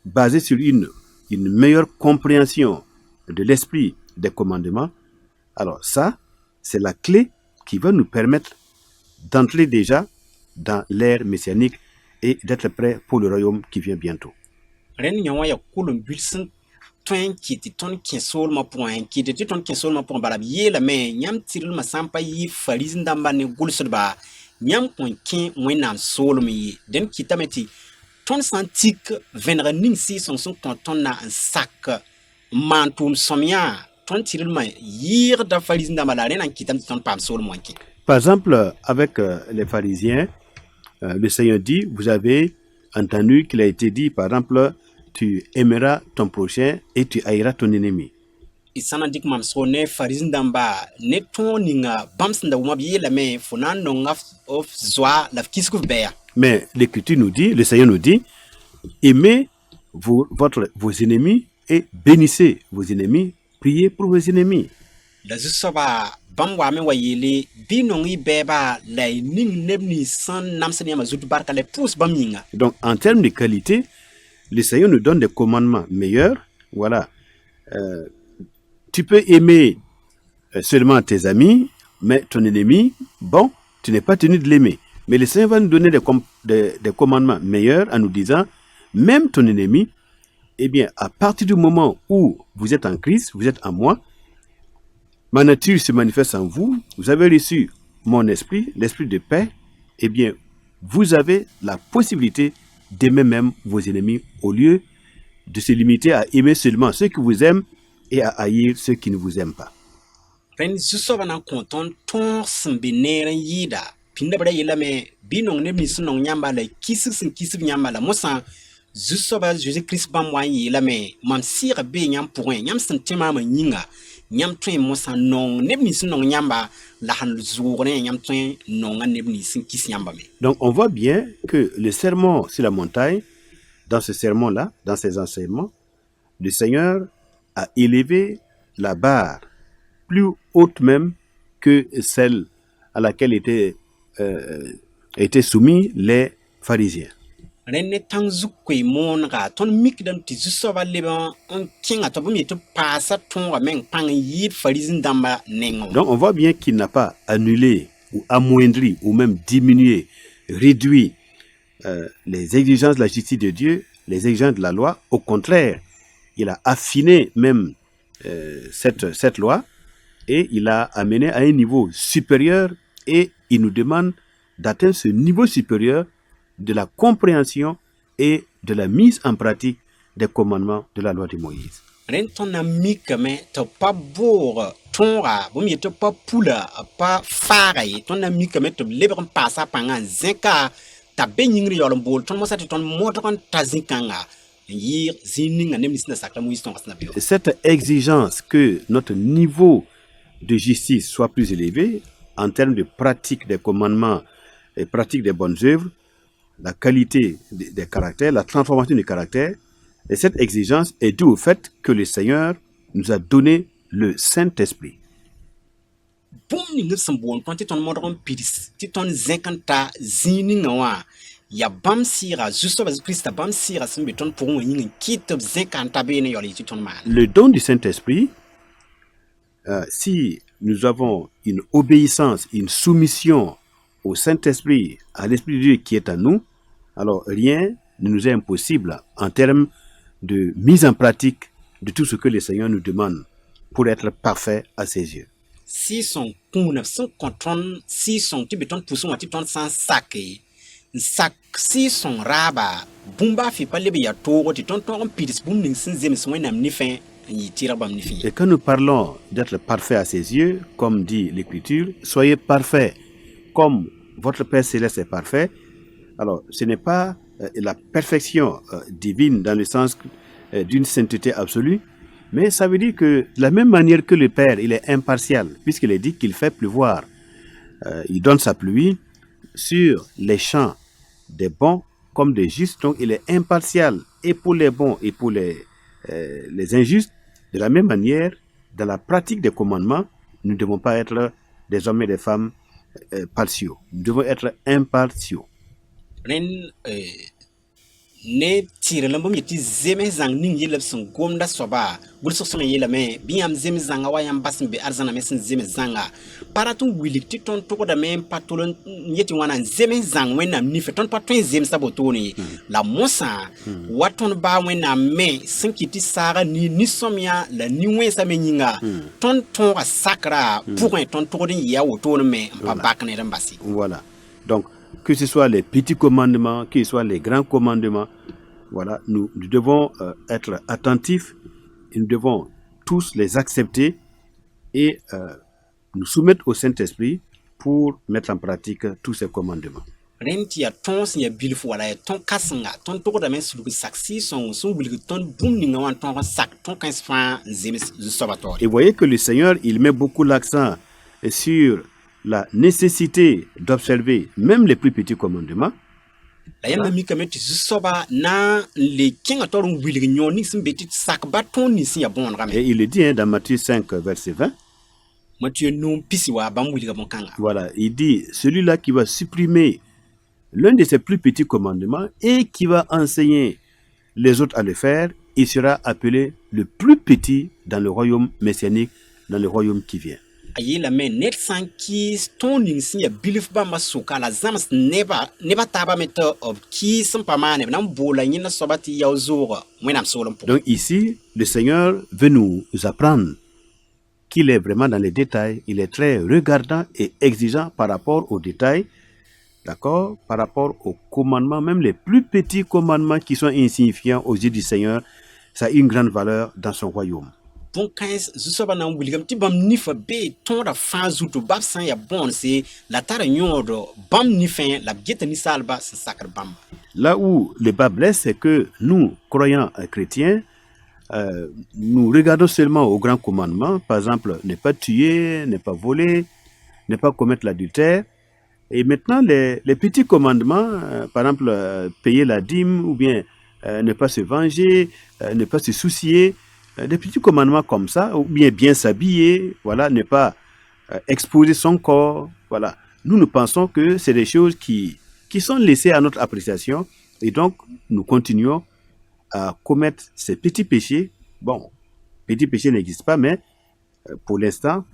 basées sur une meilleure compréhension de l'esprit des commandements. Alors ça, c'est la clé qui va nous permettre d'entrer déjà dans l'ère messianique et d'être prêt pour le royaume qui vient bientôt. Rẽnd yã wã yaa kʋlem bil sẽn tõe n kɩ tɩ tõnd kẽ soolmã pʋgã n kɩt tɩ tõnd kẽ soolmã pʋgã bala b yeelame yãmb tɩrlmã sã n pa yɩ farisẽn-dãmbã ne gʋlsdba yãmb kõn kẽ wẽnnaam soolem ye dẽnd kɩtame tɩ tõnd sã n tik vẽneg ning sɩɩsẽng sẽn kõ tõndã n sak n maan tʋʋm sõmyã tõnd tɩrlmã yɩɩgda farisẽn-dãmbã la rẽ na n kɩtame tɩ tõnd paam soolem wã kẽ. Par exemple, avec les pharisiens, le Seigneur dit, vous avez entendu qu'il a été dit, par exemple, tu aimeras ton prochain et tu haïras ton ennemi. Y sã na dɩk mamsgo ne farisẽn-dãmba ne tõog ninga bãmb sẽn da wʋma b yeelame fo na n nonga f zoa la f kisg f bɛya. Mais l'Écriture nous dit, le Seigneur nous dit, aimez vos ennemis et bénissez vos ennemis, priez pour vos ennemis. La zu-soaba bãmb waame wa yeele bɩ nong y bɛɛba la y ning neb nins sẽn namsd yãmba zut barka la y pʋʋs bãmb yĩnga. Donc, en termes de qualité, le Seigneur nous donne des commandements meilleurs. Voilà. Tu peux aimer seulement tes amis, mais ton ennemi, bon, tu n'es pas tenu de l'aimer. Mais le Seigneur va nous donner des commandements meilleurs en nous disant, même ton ennemi, eh bien, à partir du moment où vous êtes en Christ, vous êtes en moi, ma nature se manifeste en vous, vous avez reçu mon esprit, l'esprit de paix, eh bien, vous avez la possibilité d'aimer même vos ennemis au lieu de se limiter à aimer seulement ceux qui vous aiment et à haïr ceux qui ne vous aiment pas. Rẽnd zu-soaba na n kõ tõnd tõog sẽn be neer n yɩɩda pĩnda b ra yeelame bɩ nong neb nins sẽn nong yãmba la kisg sẽn kisb yãmba la mosã zu-soaba Jésus-Christ bãmb wa n yeelame mam sɩɩga bee yãmb pʋgẽ yãmb sẽn tẽ maamã yĩnga yãmb tõe mosã nong neb nins sẽn nong yãmba la sẽn zoogrẽ yãmb tõe n nonga neb nins sẽn kis yãmbame. Donc on voit bien que le sermon sur la montagne, dans ce sermon-là, dans ces enseignements, le Seigneur a élevé la barre plus haute même que celle à laquelle étaient soumis les pharisiens. Rẽnd ne tãng zug-koe moonega tõnd mikdame tɩ zu-soaba leb n kẽnga tɩ b me tɩ paasa tõoga meng pãng n yɩɩd farisẽn-dãmba nengẽ wã. Donc on voit bien qu'il n'a pas annulé ou amoindri ou même diminué, réduit les exigences de la justice de Dieu, les exigences de la loi. Au contraire, il a affiné même cette loi et il a amené à un niveau supérieur et il nous demande d'atteindre ce niveau supérieur de la compréhension et de la mise en pratique des commandements de la loi de Moïse. Rẽnd tõnd na mikame tɩ pa boog tõoga bõmb yetɩ pa pula pa faaga ye tõnd na mikame tɩ b lebg n paasa a pãngã n zẽka t'a be yĩngr yaool n bool tõnd mosã tɩ tõnd modg n ta zĩ-kãnga n yɩɩg zĩig ninga neb nins sẽn da sak la Moïse tõoga sẽn na beoog. Cette exigence que notre niveau de justice soit plus élevé en termes de pratique des commandements et pratique des bonnes œuvres, la qualité des caractères, la transformation du caractère, et cette exigence est due au fait que le Seigneur nous a donné le Saint-Esprit. Bũmb ning b sẽn boond tõnd tɩ tõnd modg n pids tɩ tõnd zẽk n ta zĩig ninga wã yaa bãmb sɩɩga zu-soaba Kiristã bãmb sɩɩga sẽn be tõnd pʋgẽ wã yĩng n kɩt tɩ b zẽka n ta beene yaool yetɩ tõnd maan. Le don du Saint-Esprit, si nous avons une obéissance, une soumission au Saint-Esprit, à l'Esprit de Dieu qui est en nous, alors rien ne nous est impossible en termes de mise en pratique de tout ce que le Seigneur nous demande pour être parfait à ses yeux. Sɩɩsõng kũunã sẽn kõ tõnd sɩɩsõng tɩ be tõnd pʋsẽ wã tɩ tõnd sã n sake n sak sɩɩsõng raaba bũmba fɩ pa leb n yaa toogo tɩ tõnd tõog n pids bũmb ning sẽn zems Wẽnnaam nifẽ n yɩ tɩrg bãmb nifẽ. Et quand nous parlons d'être parfait à ses yeux, comme dit l'Écriture, soyez parfaits comme votre Père Céleste est parfait. Alors, ce n'est pas la perfection divine dans le sens d'une sainteté absolue, Mais ça veut dire que de la même manière que le Père, il est impartial, puisqu'il est dit qu'il fait pleuvoir, il donne sa pluie sur les champs des bons comme des justes, donc il est impartial et pour les bons et pour les injustes. De la même manière, dans la pratique des commandements, nous ne devons pas être des hommes et des femmes partiaux. Nous devons être impartiaux. Ren ne tire lambam yeti zeme zang ning yelab sun gomda soba gul so so yela me biam zeme zanga wa yam basin be arzana me sin zeme zanga paratun wilik ti ton to da me patolon yeti wana zeme zang wenam ni fe ton patun zeme sabotoni la mosa waton ba wenam me sin kiti sara ni somia la ni wen sa me nyinga ton a sakra pour un ton to din ya woto me pa bakne rambasi. Voilà. Donc que ce soit les petits commandements, que ce soit les grands commandements, voilà, nous devons être attentifs et nous devons tous les accepter et nous soumettre au Saint-Esprit pour mettre en pratique tous ces commandements. Rentia ton si ya bilfu wala ton kasanga ton to da men sulu saksi son wuli ton bum ni ngawan ton sak ton kansfa zemi sobator. Et voyez que le Seigneur, il met beaucoup l'accent sur la nécessité d'observer même les plus petits commandements. La yam mi kameti soba na le kinga torun wili nyoni simbeti sak baton ni si ya bon rame. Et il le dit dans Matthieu 5 verset 20. Matthieu non pisi wa bam wili bon kanga. Voilà, il dit celui-là qui va supprimer l'un de ses plus petits commandements et qui va enseigner les autres à le faire, il sera appelé le plus petit dans le royaume messianique, dans le royaume qui vient. Ayela men net sanki stoning si ya bilif ba masuka la zams neba taba meta of ki sampa mane nam bola nyina sobati ya uzura mwenam solom. Donc ici, le Seigneur veut nous apprendre qu'il est vraiment dans les détails, il est très regardant et exigeant par rapport aux détails, d'accord, par rapport aux commandements, même les plus petits commandements qui sont insignifiants aux yeux du Seigneur, ça a une grande valeur dans son royaume. Bon 15 zusoba na wilgam ti bam nifa be ton da fanzu to bab san ya bon c'est la tara nyodo bam nifin la geta ni salba c'est sacre bam. Là où le bas blesse, c'est que nous, croyants chrétiens, nous regardons seulement aux grands commandements, par exemple, ne pas tuer, ne pas voler, ne pas commettre l'adultère. Et maintenant, les petits commandements, par exemple, payer la dîme ou bien ne pas se venger, ne pas se soucier, des petits commandements comme ça, ou bien s'habiller, voilà, ne pas exposer son corps, voilà. Nous pensons que c'est des choses qui sont laissées à notre appréciation et donc nous continuons à commettre ces petits péchés. Bon, petits péchés n'existent pas, mais pour l'instant,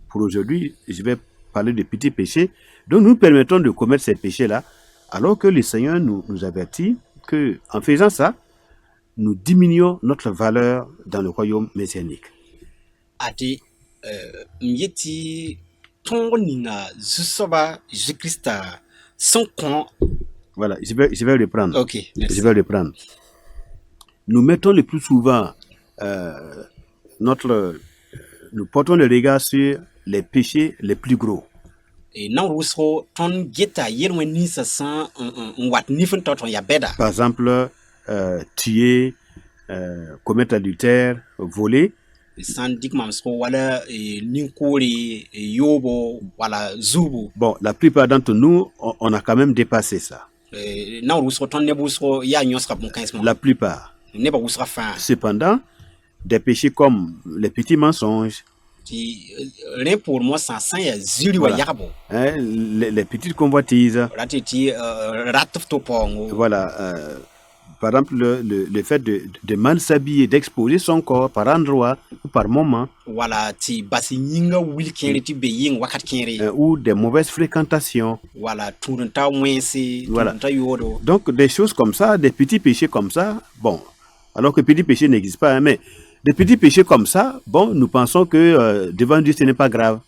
pour aujourd'hui, je vais parler de petits péchés. Donc nous permettons de commettre ces péchés-là, alors que le Seigneur nous avertit qu'en faisant ça, nous diminuons notre valeur dans le royaume messianique. Ati mieti tonninga zusoba Jésus-Christ son con. Voilà, je vais reprendre. OK, merci. Je vais reprendre. Nous mettons le plus souvent nous portons le regard sur les péchés les plus gros. Et non rusro ton geta yerwen ni sa san wat nifin toton ya beda. Par exemple, tuer, commettre adultère, voler. Sandik mamsko wala ninkori yobo wala zubu. Bon, la plupart d'entre nous, on a quand même dépassé ça. Non rusro ton nebusro ya nyosra bon 15 mois. La plupart. Neba rusra fa. Cependant, des péchés comme les petits mensonges, rien pour moi sans ya zuri wa yakabo. Les petites convoitises. Ratiti ratuf to pongo. Voilà, par exemple, le fait de mal s'habiller, d'exposer son corps par endroit ou par moment. Voilà, ti basi nyinga wil kenri ti beyin wakat kenri. Ou des mauvaises fréquentations. Voilà, tournenta wensi, voilà. Tournenta yodo. Donc, des choses comme ça, des petits péchés comme ça, bon, alors que petits péchés n'existent pas, hein, mais des petits péchés comme ça, bon, nous pensons que devant Dieu, ce n'est pas grave.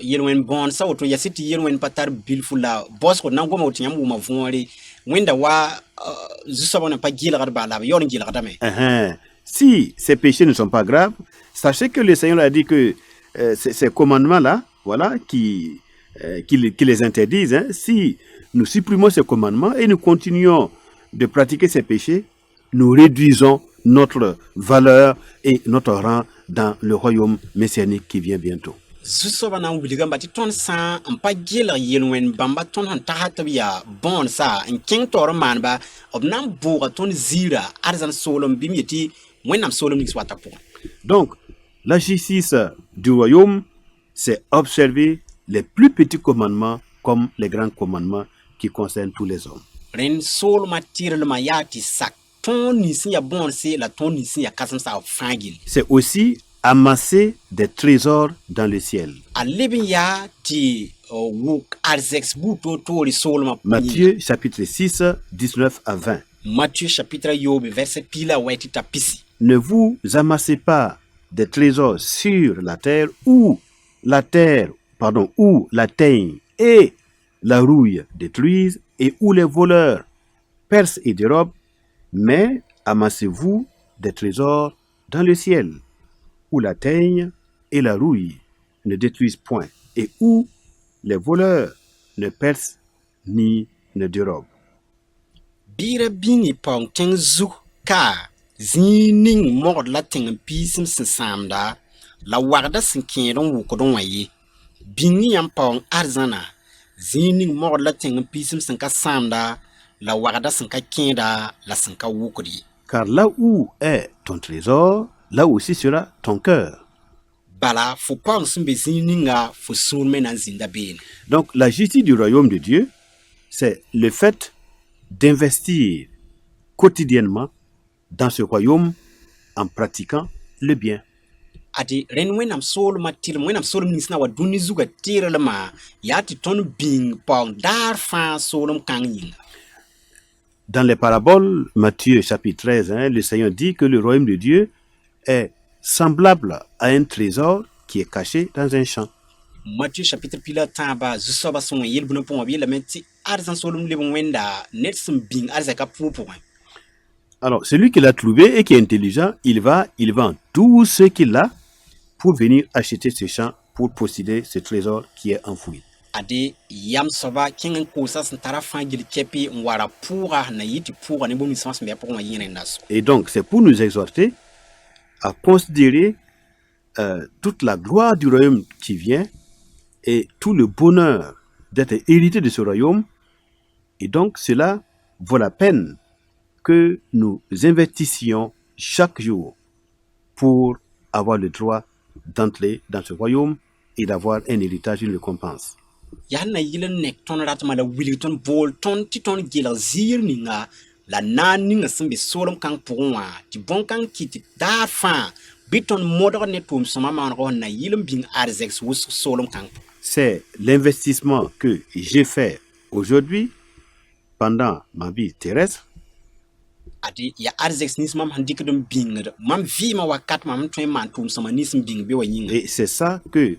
Yelwen bon sa auto yasiti yelwen patar bilfula boss ko nango mawti yam ma vonri wenda wa jusabona pa gila garba la yon gila gadame. Si ces péchés ne sont pas graves, sachez que le Seigneur a dit que ces commandements-là, voilà, qui les interdisent, hein, si nous supprimons ces commandements et nous continuons de pratiquer ces péchés, nous réduisons notre valeur et notre rang dans le royaume messianique qui vient bientôt. Zu-soaba na n wilga ba tɩ tõnd sã n pa gɩlg yel-wẽnd bãmba tõnd sẽn tagsd tɩ b yaa bõonsa n kẽng taoor n maaneba b na n bʋʋga tõnd ziirã arzãn soolem bɩ m yetɩ wẽnnaam soolem nins watã pʋgẽ. Donc, la justice du royaume, c'est observer les plus petits commandements comme les grands commandements qui concernent tous les hommes. Rẽnd soolmã tɩrlmã yaa tɩ sak tõnd nins n yaa bõonse la tõnd nins n yaa kãsem-saab fãa gill. C'est aussi amasser des trésors dans le ciel. A leb n yaa tɩ wʋk arzɛks buud toor-toore soolmã pʋgẽ. Matthieu chapitre 6, 19 à 20. Matthieu chapitre yoobe verset pila wa tɩ t'a pisi. Ne vous amassez pas des trésors sur la terre où la teigne et la rouille détruisent et où les voleurs percent et dérobent, mais amassez-vous des trésors dans le ciel où la teigne et la rouille ne détruisent point et où les voleurs ne percent ni ne dérobent. Bɩɩra bĩngi paoong tẽng zug ka zĩig ning mogd la tẽng n piisem sẽn sãamda la wagda sẽn kẽed n wʋkd n wã ye. Bĩngi yãmb paoong arzãna zĩig ning mogd la tẽng n piisem sẽn ka sãamda la wagda sẽn ka kẽeda la sẽn ka wʋkd ye. Car là où est ton trésor, là aussi sera ton cœur. Bala fo paoong sẽn be zĩig ninga fo sũur me na n zĩnda beene. Donc la justice du royaume de Dieu, c'est le fait d'investir quotidiennement dans ce royaume en pratiquant le bien. Ade ren wẽnnaam soolmã tɩrlem wẽnnaam soolem nins na wa dũni zugã tɩrlmã yaa tɩ tõnd bĩng paoong daar fãa soolem kãng yĩnga. Dans les paraboles, Matthieu chapitre 13, le Seigneur dit que le royaume de Dieu est semblable à un trésor qui est caché dans un champ. Matthieu chapitre pila tãaba zu-soabã sõng n yel-bũna pʋgẽ b yeelame tɩ arzãn soolem leb n wẽnda ned sẽn bĩng arzɛka pʋʋ pʋgẽ. Alors, celui qui l'a trouvé et qui est intelligent, il vend tout ce qu'il a pour venir acheter ce champ, pour posséder ce trésor qui est enfoui. Ade yam soaba kẽng n koosã sẽn tara fãa gill kɛpɩ n wara pʋʋga na yɩ tɩ pʋʋga ne bõmb ninsã sẽn be a pʋgẽ wã yẽ rẽnda so. Et donc, c'est pour nous exhorter à considérer toute la gloire du royaume qui vient et tout le bonheur d'être hérité de ce royaume. Et donc, cela vaut la peine que nous investissions chaque jour pour avoir le droit d'entrer dans ce royaume et d'avoir un héritage, une récompense. Yaa na yɩl n nek tõnd ratmã la wilg tõnd bool tõnd tɩ tõnd gɩlg ziir ninga la naan ninga sẽn be soolem kãng pʋgẽ wã tɩ bõn-kãng kɩ tɩ daar fãa bɩ tõnd modg ne tʋʋm-sõma maanegã n na yɩl n bĩng arzɛks wʋsg soolem kãng. C'est l'investissement que j'ai fait aujourd'hui pendant ma vie terrestre. Ade ya arzɛks nins mam sẽn dɩkd n bĩngd mam vɩɩmã wakat mam n tõe n maan tʋʋm-sõma nins n bĩng be wã yĩnga. Et c'est ça que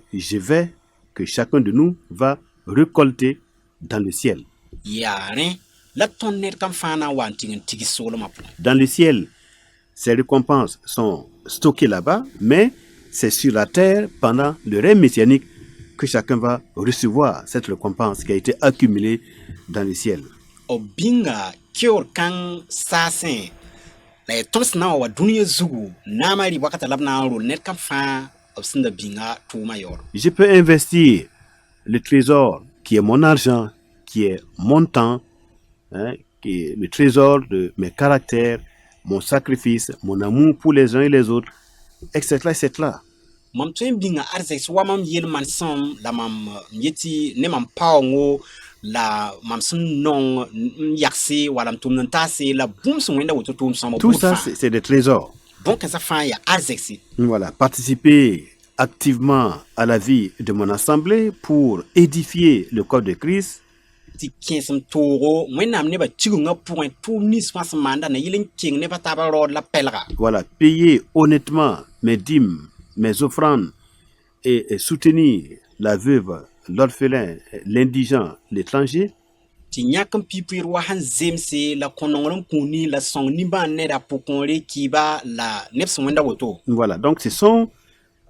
chacun de nous va récolter dans le ciel. Yaa rẽ la tõnd ned kam fãa na n wa n tɩg n tigi soolmã pʋgẽ. Dans le ciel, ces récompenses sont stockées là-bas, mais c'est sur la terre, pendant le règne messianique, que chacun va recevoir cette récompense qui a été accumulée dans le ciel. B bĩnga keoor kãng saasẽ la y tõnd sẽn na n wa dũniyã zugu naamã rɩ wakata la b na n rol ned kam fãa b sẽn da bĩnga tʋʋmã yaoor. Je peux investir le trésor qui est mon argent, qui est mon temps, qui est le trésor de mes caractères, mon sacrifice, mon amour pour les uns et les autres, etc., etc. Mam tõe n bĩnga arzɛks wa mam yel man sõm la mam yetɩ ne mam paoongo la mam sẽn nong n yagse wala m tʋmd n taase la bũmb sẽn wẽnda woto tʋʋm-sõma Tout buud ça, fãa. c'est des trésors. Bõn-kãensã fãa yaa arzɛkse. Voilà, participer activement à la vie de mon assemblée pour édifier le corps de Christ, Tɩ kẽesem toogo wẽnnaam nebã tigengã pʋgẽ tʋʋm nins fãa sẽn maanda na yɩl n keng nebã taabã raood la pɛlga. voilà, payer honnêtement mes dîmes, mes offrandes et soutenir la veuve, l'orphelin, l'indigent, l'étranger. Tɩ yãk n pipiir wa sẽn zemse la kõ-nongr n kũuni la sõng nimbãan nedã pʋgẽ kiiba la neb sẽn wẽnda woto. Voilà, donc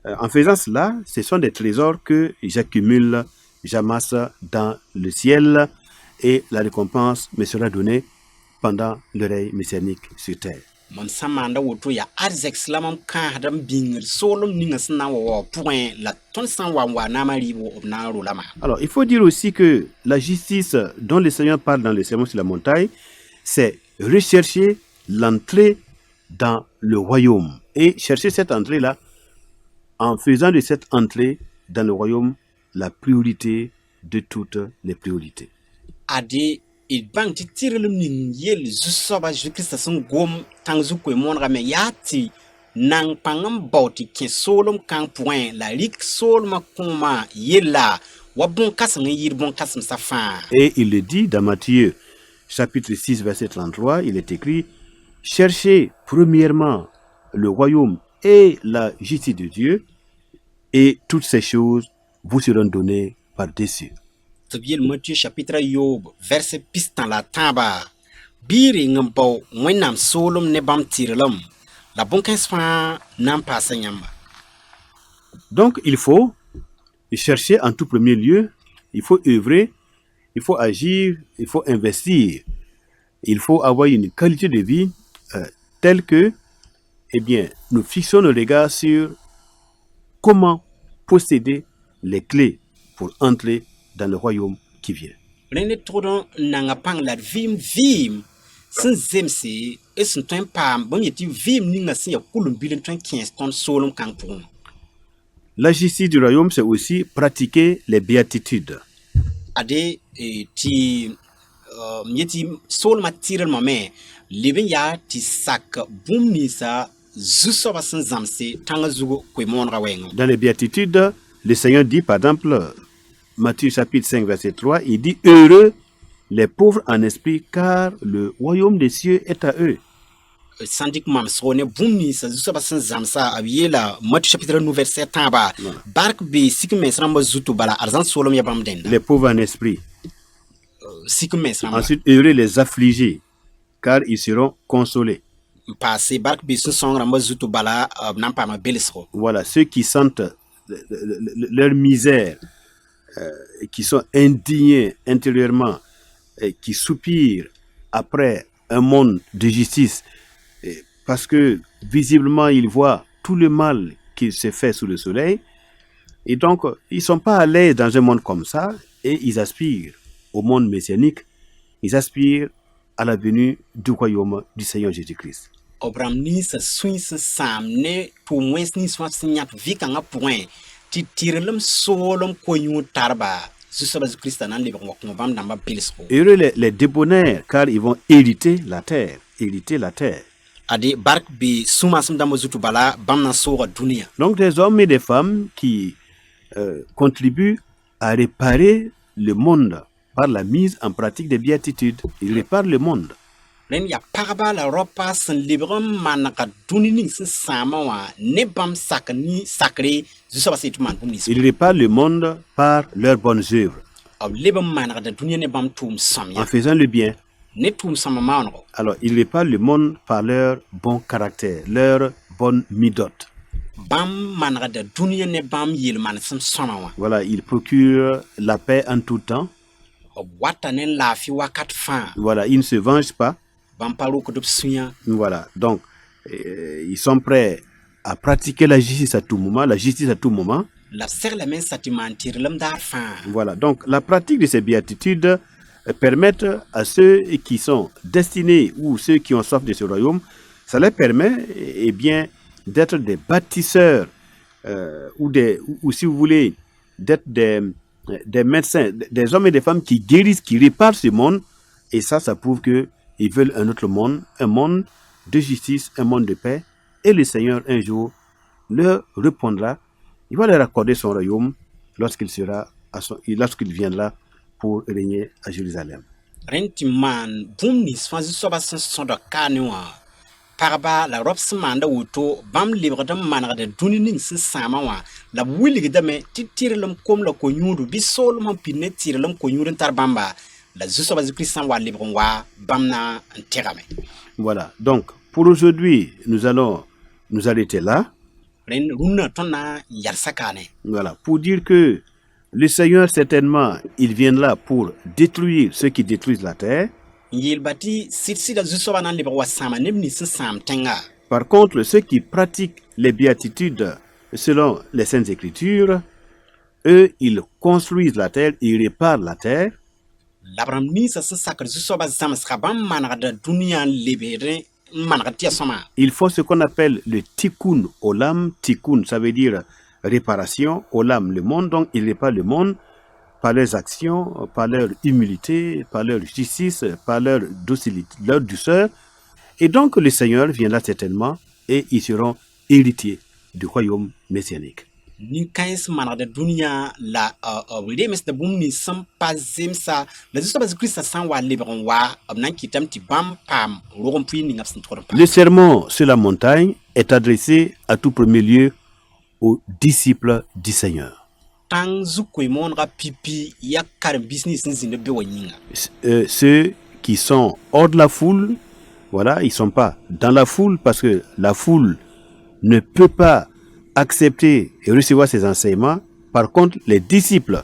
en faisant cela, ce sont des trésors que j'accumule, j'amasse dans le ciel et la récompense me sera donnée pendant le règne messianique sur terre. mam sã n maanda woto yaa arzɛks la mam kãasda n bĩngr soolem ninga sẽn na n wa wao pʋgẽ la tõnd sã n wa naamã rɩɩb b na n rola maa. Alors, il faut dire aussi que la justice dont le Seigneur parle dans le Sermon sur la montagne, c'est rechercher l'entrée dans le royaume. Et chercher cette entrée-là en faisant de cette entrée dans le royaume la priorité de toutes les priorités. Ade d bãng tɩ tɩrlem ning yell zu-soaba Zu-Kiristã sẽn gom tãng zu-koe-moonegame yaa tɩ nang pãng n bao tɩ kẽ soolem kãng pʋgẽ la rɩk soolmã kõoma yella wa bõn-kãseng n yɩɩd bõn-kãsemsã fãa. Et il le dit dans Matthieu chapitre 6 verset 33, il est écrit: cherchez premièrement le royaume et la justice de Dieu, et toutes ces choses vous seront données par-dessus. Tɩ b yel Matthieu chapitre Yob verset pistã la tãaba bɩ reng n bao Wẽnnaam soolem ne bãmb tɩrlem la bõn-kãens fãa na n paasa yãmba. Donc il faut chercher en tout premier lieu, il faut œuvrer, il faut agir, il faut investir, il faut avoir une qualité de vie telle que, eh bien, nous fixons nos regards sur comment posséder les clés pour entrer dans le royaume qui vient. Rẽnd d tʋgd n nanga pãng la d vɩɩm sẽn zemse d sẽn tõe n paam bõn yetɩ vɩɩm ninga sẽn yaa kʋlum-bil n tõe n kẽes tõnd soolem kãng pʋgẽ. La justice du royaume, c'est aussi pratiquer les béatitudes. Ade tɩ m yetɩ soolmã tɩrlmã me leb n yaa tɩ sak bũmb ninsã zu-soabã sẽn zãmse tãngã zug koe-moonegã wɛɛngẽ. Dans les béatitudes, le Seigneur dit, par exemple, Matthieu chapitre 5 verset 3, il dit: heureux les pauvres en esprit, car le royaume des cieux est à eux. Sãn dɩk mamsgo ne bũmb ninsã zu-soabã sẽn zãmsa b yeela Matthieu chapitre 9 verset 5 bark bee sik mens rãmbã zutu bala arzãn soolem ya bãmb dẽnda. Les pauvres en esprit. Sik mens rãmbã Ensuite, heureux les affligés, car ils seront consolés. n paase bark bee sẽn sõng rãmbã zutu bala b na n paama belsgo. Voilà, ceux qui sentent leur misère, qui sont indignés intérieurement, qui soupirent après un monde de justice, parce que visiblement ils voient tout le mal qui se fait sous le soleil, et donc ils ne sont pas à l'aise dans un monde comme ça, et ils aspirent au monde messianique, ils aspirent à la venue du royaume du Seigneur Jésus-Christ. B rãmb ninsã sũy sẽn sãam ne tʋʋm wẽns nins fãa sẽn yãk vɩ-kãngã pʋgẽ tɩ tɩrlem soolem ko-yũud tarba zu-soaba Zu-Kiristã na n lebg n wa kõ bãmb dãmbã belsgo. Heureux les débonnaires, car ils vont hériter la terre, hériter la terre. Ade bark bee sũ-maasem dãmbã zutu bala bãmb na n sooga dũniyã. Donc des hommes et des femmes qui contribuent à réparer le monde par la mise en pratique des béatitudes. Ils réparent le monde. Rẽnd yaa pagba la raopã sẽn lebg n manega dũni ning sẽn sãamã wã ne bãmb sakre zu-soabã sẽn yetɩ maan bũmb nins. Ils réparent le monde par leurs bonnes œuvres, B leb n manegda dũniyã ne bãmb tʋʋm sõmyã en faisant le bien. ne tʋʋm sõma maanego. Alors, ils réparent le monde par leur bon caractère, leur bonne midote. Bãmb manegda dũniyã ne bãmb yel-manesem sõma wã. Voilà, ils procurent la paix en tout temps. B wata ne laafɩ wakat fãa. Voilà, ils ne se vengent pas. Bãmb pa rokd b sũyã. Voilà, donc ils sont prêts à pratiquer la justice à tout moment, la justice à tout moment. La b seglame n sa tɩ maan tɩrlem daar fãa. Voilà, donc la pratique de ces béatitudes permettent à ceux qui sont destinés ou ceux qui ont soif de ce royaume, ça leur permet eh bien, d'être des bâtisseurs ou si vous voulez, d'être des médecins, des hommes et des femmes qui guérissent, qui réparent ce monde. Et ça prouve qu'ils veulent un autre monde, un monde de justice, un monde de paix. Et le Seigneur, un jour, leur répondra. Il va leur accorder son royaume lorsqu'il viendra pour régner à Jérusalem. Rẽnd tɩ maan bũmb nins fãa zu-soabã sẽn sõda kaane wã pagba la raop sẽn maanda woto bãmb lebgd n manegda dũni ning sẽn sãamã wã la b wilgdame tɩ tɩrlem kom la ko-yũudu bɩ soolem sẽn pid ne tɩrlem ko-yũud n tar bãmba la zu-soaba Zu-Kirist sã n wa lebg n wa bãmb na n tẽgame. Voilà, donc pour aujourd'hui, nous allons nous arrêter là. Rẽnd rũnnã tõnd na n yalsa kaane. Voilà, pour dire que le Seigneur, certainement, il vient là pour détruire ceux qui détruisent la terre. yel bati sida zusoba nan lebra wa sama neb ni sam tenga. Par contre, ceux qui pratiquent les béatitudes selon les Saintes Écritures, eux, ils construisent la terre, ils réparent la terre. Labram ni sa sakar zusoba zam skabam manada dunia lebere managatia soma. Ils font ce qu'on appelle le tikkun olam. Tikkun, ça veut dire réparation. Olam, le monde. Donc, ils réparent le monde par leurs actions, par leur humilité, par leur justice, par leur docilité, leur douceur. Et donc, le Seigneur viendra certainement et ils seront héritiers du royaume messianique. Ni kais manada dunia la remes de bum ni sam pazem sa la zusoba Christ san wa lebron wa nan kitam ti bam pam rogon pri ni ngapsin toron. Le sermon sur la montagne est adressé à tout premier lieu aux disciples du Seigneur. Tang zukwe mon ra pipi ya kar business nzinde be wanyinga. Ceux qui sont hors de la foule, voilà, ils ne sont pas dans la foule parce que la foule ne peut pas accepter et recevoir ces enseignements. Par contre, les disciples,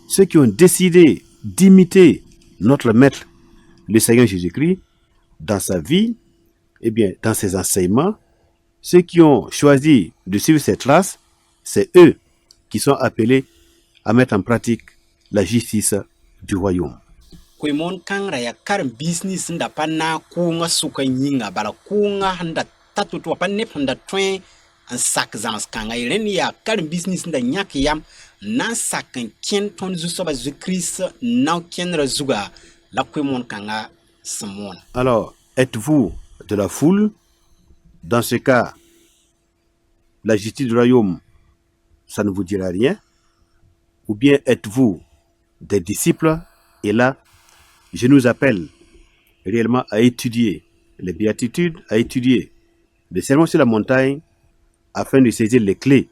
ceux qui ont décidé d'imiter notre maître, le Seigneur Jésus-Christ, dans sa vie, eh bien, dans ses enseignements, ceux qui ont choisi de suivre ses traces, c'est eux qui sont appelés à mettre en pratique la justice du royaume. Kwemon kangra ya kar business nda pa na kunga suka nyinga bala kunga handa tatu to pa nep handa twen an sak zams kanga ren ya kar business nda nyak yam na sak ken ton zu soba zu Christ na ken razuga la kwemon kanga samon. Alors, êtes-vous de la foule? Dans ce cas, la justice du royaume, ça ne vous dira rien. Ou bien êtes-vous des disciples? Et là, je nous appelle réellement à étudier les béatitudes, à étudier le sermon sur la montagne, afin de saisir les clés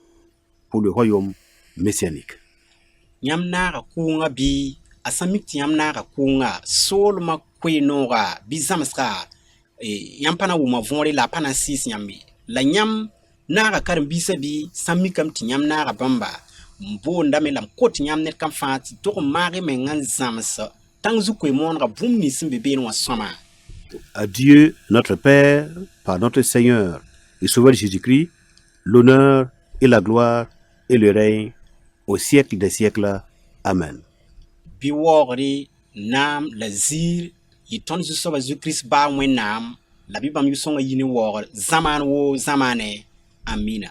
pour le royaume messianique. Yam nara kunga bi asamik yam nara kunga sol ma kwenora bizamska yam pana wuma vonre la pana sis yambi la nyam nara karim bisa bi samikam ti yam nara bamba mbo ndame lam kot yam net kam fati to mari mengan zamsa tangzu kwe monra bum ni simbe be no soma. À Dieu notre Père, par notre Seigneur et Sauveur Jésus-Christ, l'honneur et la gloire et le règne au siècle des siècles. Amen. Biwori nam la zir yiton zu soba zu Christ ba wenam la bibam yusonga yini wor zaman wo zamane amina.